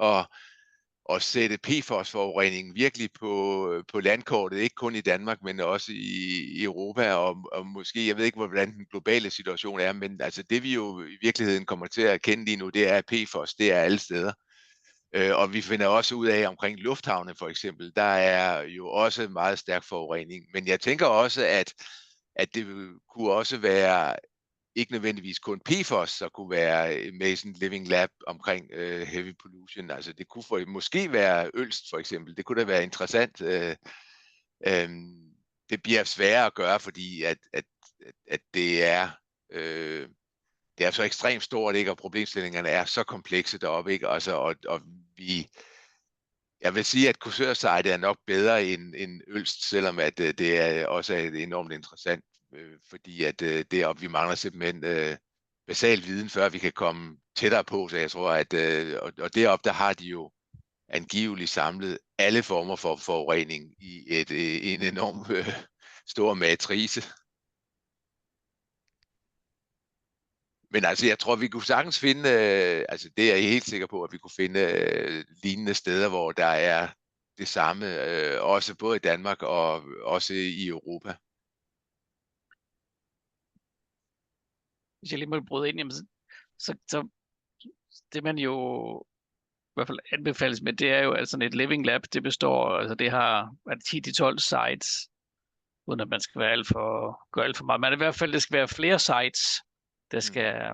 at sætte PFAS-forureningen virkelig på landkortet, ikke kun i Danmark, men også i Europa, og måske, jeg ved ikke, hvordan den globale situation er, men altså det vi jo i virkeligheden kommer til at kende lige nu, det er, at PFAS, det er alle steder. Og vi finder også ud af omkring lufthavne for eksempel, der er jo også meget stærk forurening, men jeg tænker også, at det kunne også være ikke nødvendigvis kun PFAS, så kunne være med i sådan en living lab omkring heavy pollution. Altså det kunne måske være Ølst for eksempel. Det kunne da være interessant. Det bliver sværere at gøre, fordi at det er så ekstremt stort, ikke? Og problemstillingerne er så komplekse deroppe, ikke? Altså, jeg vil sige, at Korsør-site er nok bedre end Ølst, selvom at det er også enormt interessant. Fordi at deroppe, vi mangler simpelthen basal viden, før vi kan komme tættere på, så jeg tror, at og deroppe, der har de jo angiveligt samlet alle former for forurening i en enorm stor matrice. Men altså, jeg tror, vi kunne sagtens finde, altså det er jeg helt sikker på, at vi kunne finde lignende steder, hvor der er det samme, også både i Danmark og også i Europa. Hvis jeg lige må bryde ind, jamen, så det man jo hvert fald anbefales med, det er jo altså et living lab, det består, altså det har 10-12 sites, uden at man skal være gøre alt for meget. Men i hvert fald, det skal være flere sites, der skal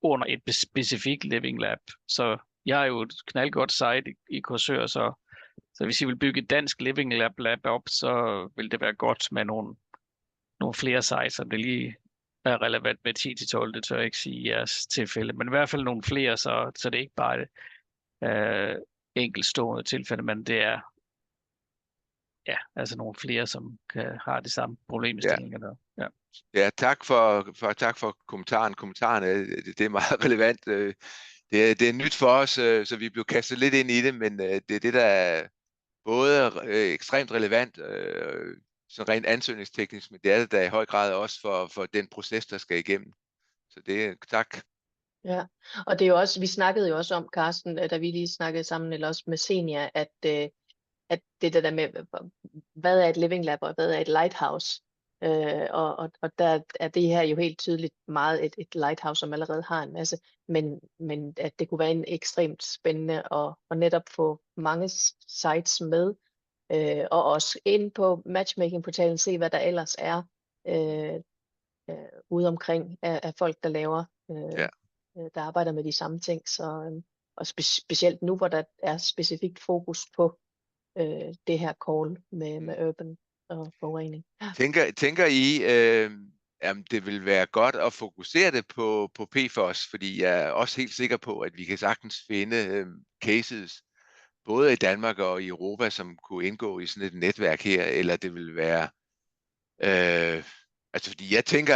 under et specifikt living lab. Så jeg har jo et knaldgodt site i Korsør, så hvis I vil bygge et dansk living lab op, så vil det være godt med nogle flere sites, så det lige er relevant med 10-12, det tør jeg ikke sige i jeres tilfælde, men i hvert fald nogle flere, så det er ikke bare et enkeltstående tilfælde, men det er altså nogle flere, som har de samme problemstillinger der. Ja, tak for kommentaren. Det er meget relevant. Det er nyt for os, så vi blev kastet lidt ind i det, men det er det, der er både ekstremt relevant, så rent ansøgningsteknisk, men det er det der i høj grad også for den proces, der skal igennem. Så det er tak. Ja, og det er jo også, vi snakkede jo også om, Carsten, da vi lige snakkede sammen, eller også med Senia, at det der med, hvad er et living lab, og hvad er et lighthouse? Og der er det her jo helt tydeligt meget et lighthouse, som allerede har en masse, men at det kunne være en ekstremt spændende at netop få mange sites med, og også ind på matchmaking-portalen se, hvad der ellers er ude omkring af folk, der laver, der arbejder med de samme ting. Så, og specielt nu, hvor der er specifikt fokus på det her call med urban og forurening. Tænker I, at det vil være godt at fokusere det på PFOS, fordi jeg er også helt sikker på, at vi kan sagtens finde cases, både i Danmark og i Europa, som kunne indgå i sådan et netværk her, eller det vil være, altså fordi jeg tænker,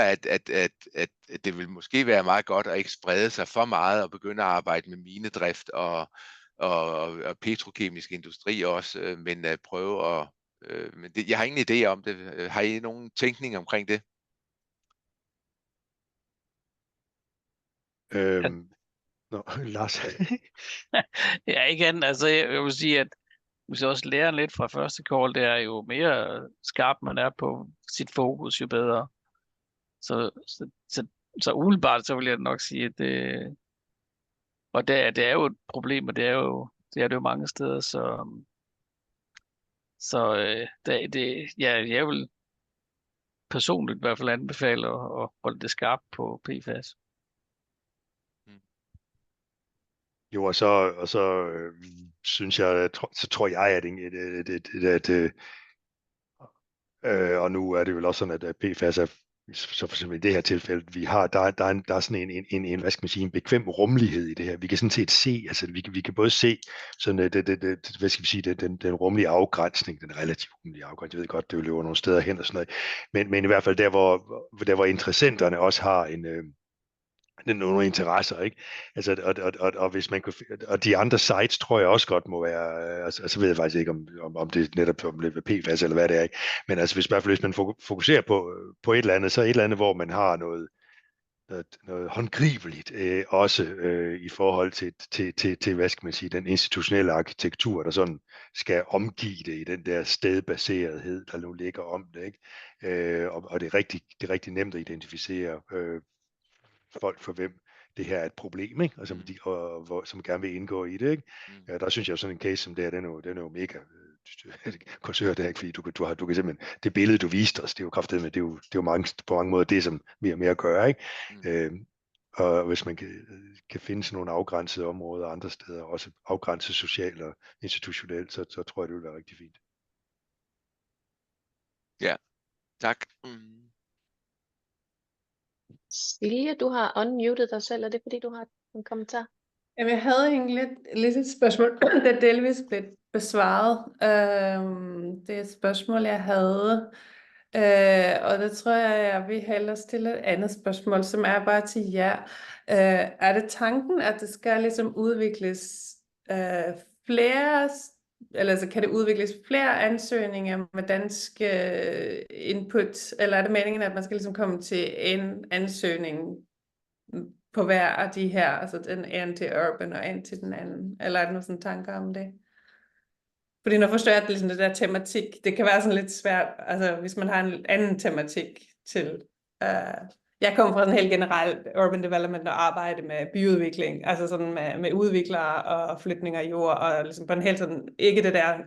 at det vil måske være meget godt at ikke sprede sig for meget og begynde at arbejde med minedrift og petrokemisk industri også, men at prøve at men jeg har ingen idé om det. Har I nogen tænkning omkring det? Lars? Ja, igen, altså jeg vil sige, at hvis jeg også lærer lidt fra første call, det er jo mere skarp man er på sit fokus, jo bedre. Så umiddelbart, så vil jeg nok sige, at og det er jo et problem, og det er det jo mange steder, så jeg vil personligt i hvert fald anbefale at holde det skarpt på PFAS. Jo, og så synes jeg, så tror jeg, at og nu er det vel også sådan, at PFAS er, så for eksempel i det her tilfælde, vi har, der er sådan en, hvad skal man sige, en bekvem rummelighed i det her. Vi kan sådan set se, altså vi kan både se sådan, hvad skal vi sige, den rummelige afgrænsning, den relativt rummelige afgrænsning, jeg ved godt, det løber nogle steder hen og sådan noget, men i hvert fald der, hvor interessenterne også har nogle interesser, ikke? Altså, og hvis man kunne, og de andre sites tror jeg også godt må være, altså ved jeg faktisk ikke, om det netop bliver PFAS eller hvad det er, ikke? Men altså, hvis man fokuserer på et eller andet, så et eller andet, hvor man har noget håndgribeligt, også i forhold til, hvad skal man sige, den institutionelle arkitektur, der sådan skal omgive det i den der stedbaserethed, der nu ligger om det, ikke? Og det er rigtig nemt at identificere folk, for hvem det her er et problem, ikke? Og som gerne vil indgå i det, ikke? Der synes jeg, sådan en case som det her, den er jo mega Korsør det her, fordi du kan simpelthen, det billede, du viste os, det er jo kraftedeme, det er jo på mange måder det, som vi har med at gøre, ikke? Og hvis man kan finde sådan nogle afgrænsede områder andre steder, også afgrænset socialt og institutionelt, så tror jeg, det vil være rigtig fint. Ja, tak. Silje, du har unmuted dig selv, er det fordi, du har en kommentar? Jamen, jeg havde egentlig lidt et spørgsmål, der delvis blev besvaret. Det er et spørgsmål, jeg havde, og der tror jeg vil hellere stille et andet spørgsmål, som er bare til jer. Er det tanken, at det skal ligesom udvikles flere, eller altså kan det udvikles flere ansøgninger med dansk input, eller er det meningen, at man skal ligesom komme til en ansøgning på hver af de her, altså den ene til urban og en til den anden, eller er der nogle sådan tanker om det? Fordi når jeg forstår, at ligesom det der tematik, det kan være sådan lidt svært, altså hvis man har en anden tematik til Jeg kommer fra sådan helt generelt urban development og arbejde med byudvikling, altså sådan med udviklere og flytning af jord, og ligesom på en helt sådan, ikke det der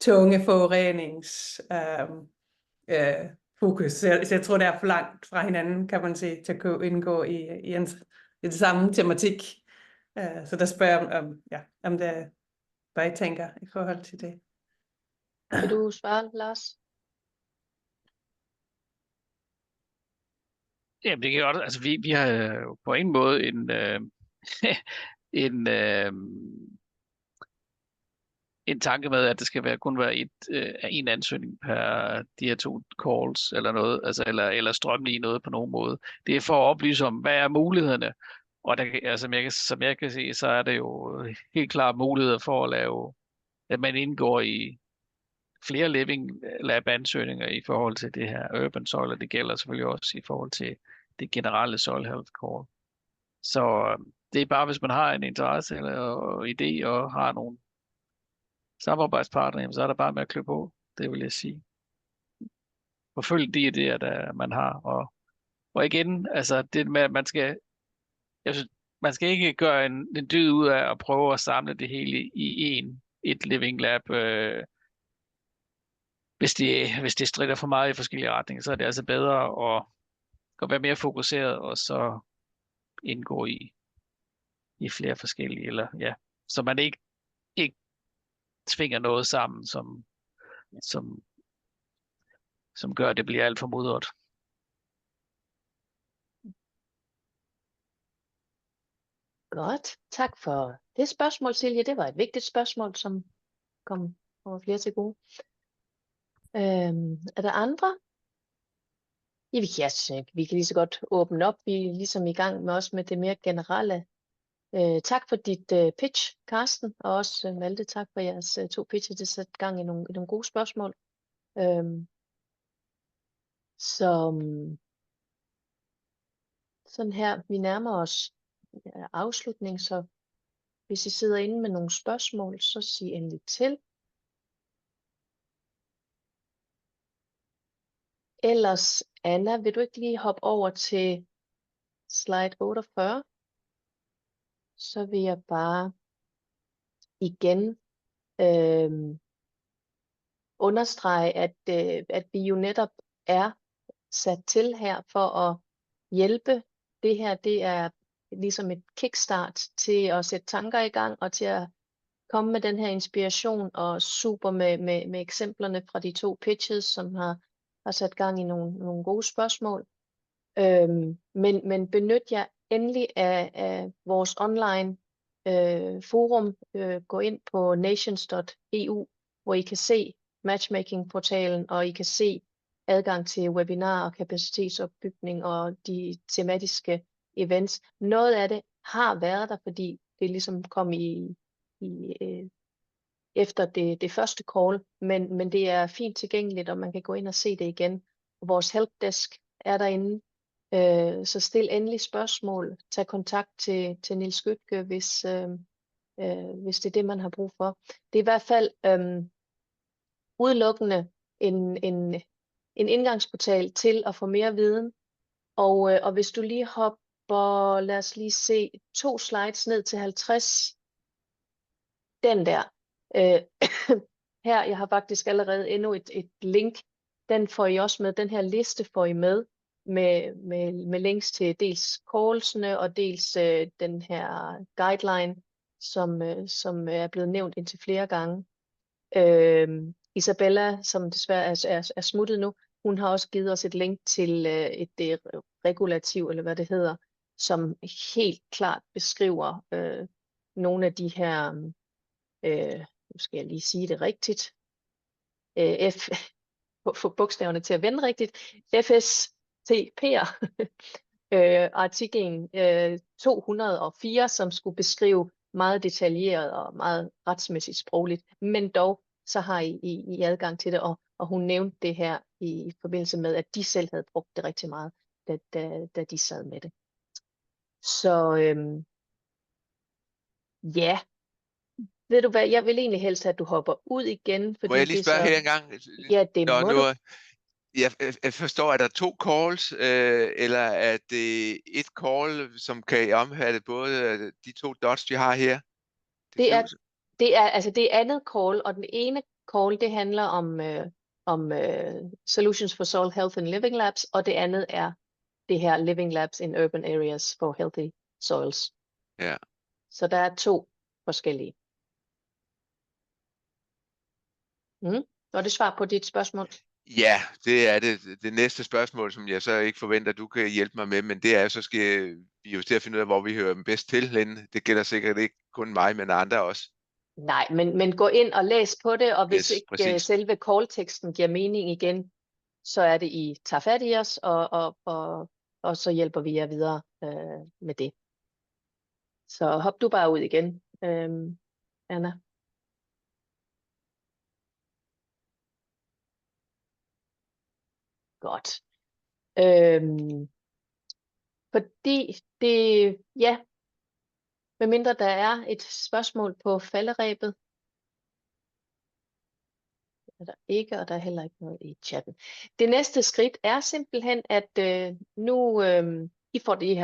tunge forurenings fokus. Så jeg tror, det er for langt fra hinanden, kan man sige, til at kunne indgå i det samme tematik. Så der spørger jeg om det er, hvad I tænker i forhold til det. Vil du svare, Lars? Jamen, det kan godt. Altså, vi har jo på en måde en tanke med, at det skal kun være en ansøgning per de her 2 calls eller noget, altså eller strømme i noget på nogen måde. Det er for at oplyse om, hvad er mulighederne. Og som jeg kan se, så er det jo helt klart muligheder for at lave, at man indgår i flere Living Lab ansøgninger i forhold til det her Urban Soil, og det gælder selvfølgelig også i forhold til det generelle Soil Health Call. Så det er bare, hvis man har en interesse eller idé og har nogle samarbejdspartnere, så er der bare med at klø på, det vil jeg sige. Forfølg de idéer, der man har. Og igen, altså det med, at man skal ikke gøre en dyd ud af at prøve at samle det hele i et Living Lab. Hvis det strider for meget i forskellige retninger, så er det altså bedre at være mere fokuseret og så indgå i flere forskellige, eller ja, så man ikke tvinger noget sammen, som gør, at det bliver alt for mudret. Godt, tak for det spørgsmål, Silje. Det var et vigtigt spørgsmål, som kom over flere til gode. Er der andre? Ja, vi kan lige så godt åbne op. Vi er ligesom i gang med også med det mere generelle. Tak for dit pitch, Carsten, og også Malte, tak for jeres 2 pitches. Det satte gang i nogle gode spørgsmål. Sådan her, vi nærmer os afslutning, så hvis I sidder inde med nogle spørgsmål, så sig endelig til. Ellers, Anna, vil du ikke lige hoppe over til slide 48? Så vil jeg bare igen understrege, at vi jo netop er sat til her for at hjælpe. Det her, det er ligesom et kickstart til at sætte tanker i gang og til at komme med den her inspiration og super med eksemplerne fra de 2 pitches, som har sat gang i nogle gode spørgsmål. Men benyt jer endelig af vores online forum. Gå ind på nations.eu, hvor I kan se matchmaking-portalen, og I kan se adgang til webinar og kapacitetsopbygning og de tematiske events. Noget af det har været der, fordi det ligesom kom efter det første call, men det er fint tilgængeligt, og man kan gå ind og se det igen. Vores helpdesk er derinde, så stil endelig spørgsmål. Tag kontakt til Niels Skytke, hvis det er det, man har brug for. Det er i hvert fald udelukkende en indgangsportal til at få mere viden. Og hvis du lige hopper, lad os lige se, 2 slides ned til 50. Den der. Her, jeg har faktisk allerede endnu et link. Den får I også med. Den her liste får I med links til dels callsene og dels den her guideline, som er blevet nævnt indtil flere gange. Isabella, som desværre er smuttet nu, hun har også givet os et link til et regulativ, eller hvad det hedder, som helt klart beskriver nogle af de her, nu skal jeg lige sige det rigtigt, få bogstaverne til at vende rigtigt, FSTP'er, artiklen 204, som skulle beskrive meget detaljeret og meget retsmæssigt sprogligt, men dog så har I adgang til det, og hun nævnte det her i forbindelse med, at de selv havde brugt det rigtig meget, da de sad med det. Så ja, ved du hvad, jeg vil egentlig helst have, at du hopper ud igen. Fordi må jeg lige spørge det så... her engang? Ja, det må du. Jeg forstår, at der er 2 calls, eller er det et call, som kan omfatte både de 2 dots, vi har her? Det er andet call, og den ene call, det handler om Solutions for Soil Health and Living Labs, og det andet er det her Living Labs in Urban Areas for Healthy Soils. Ja. Så der er 2 forskellige. Var det svar på dit spørgsmål? Ja, det er det. Det næste spørgsmål, som jeg så ikke forventer, du kan hjælpe mig med, men det er, så skal vi jo til at finde ud af, hvor vi hører dem bedst til henne. Det gælder sikkert ikke kun mig, men andre også. Nej, men gå ind og læs på det, og hvis ikke præcis. selve call-teksten giver mening igen, så er det, I tager fat i os, og så hjælper vi jer videre med det. Så hop du bare ud igen, Anna. Godt. Fordi det, ja, medmindre der er et spørgsmål på falderebet, er der ikke, og der er heller ikke noget i chatten. Det næste skridt er simpelthen, at nu I får den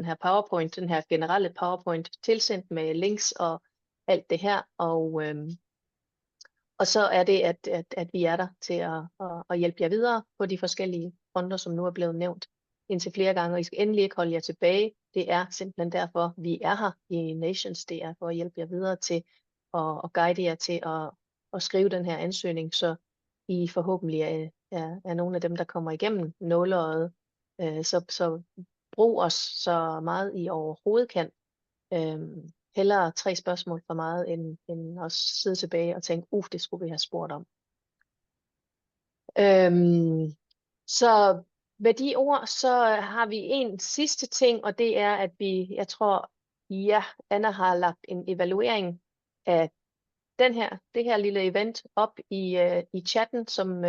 her PowerPoint, den her generelle PowerPoint tilsendt med links og alt det her, og så er det, at vi er der til at hjælpe jer videre på de forskellige fronter, som nu er blevet nævnt indtil flere gange, og I skal endelig ikke holde jer tilbage. Det er simpelthen derfor, vi er her i Nations. Det er for at hjælpe jer videre til at guide jer til at skrive den her ansøgning, så I forhåbentlig er nogle af dem, der kommer igennem nåleøjet. Så brug os så meget I overhovedet kan. Hellere 3 spørgsmål for meget, end at sidde tilbage og tænke, det skulle vi have spurgt om. Så med de ord, så har vi en sidste ting, og det er, at jeg tror, Anna har lagt en evaluering af det her lille event op i chatten, som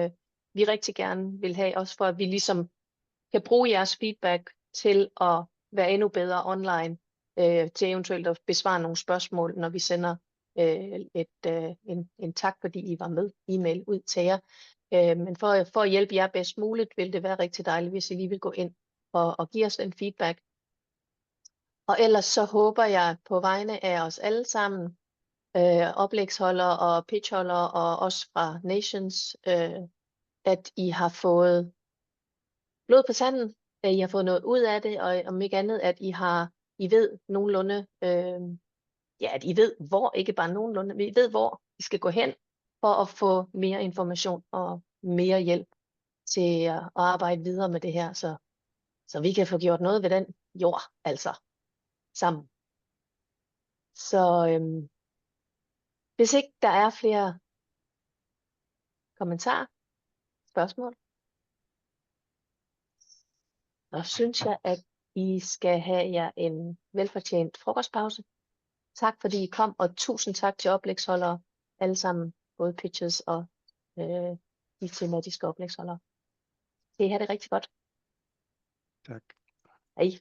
vi rigtig gerne vil have, også for at vi ligesom kan bruge jeres feedback til at være endnu bedre online, til eventuelt at besvare nogle spørgsmål, når vi sender en tak, fordi I var med e-mail ud til jer. Men for at hjælpe jer bedst muligt, vil det være rigtig dejligt, hvis I lige vil gå ind og give os den feedback. Og ellers så håber jeg på vegne af os alle sammen, oplægsholdere og pitchholdere og også fra Nations, at I har fået blod på tanden, at I har fået noget ud af det, og om ikke andet, at I ved nogenlunde, at I ved hvor, ikke bare nogenlunde, men I ved hvor I skal gå hen for at få mere information og mere hjælp til at arbejde videre med det her, så vi kan få gjort noget ved den jord, altså sammen. Så hvis ikke der er flere kommentarer, spørgsmål, så synes jeg, at I skal have jer en velfortjent frokostpause. Tak fordi I kom, og tusind tak til oplægsholdere, alle sammen, både pitches og de tematiske oplægsholdere. Kan I have det rigtig godt. Tak. Hej.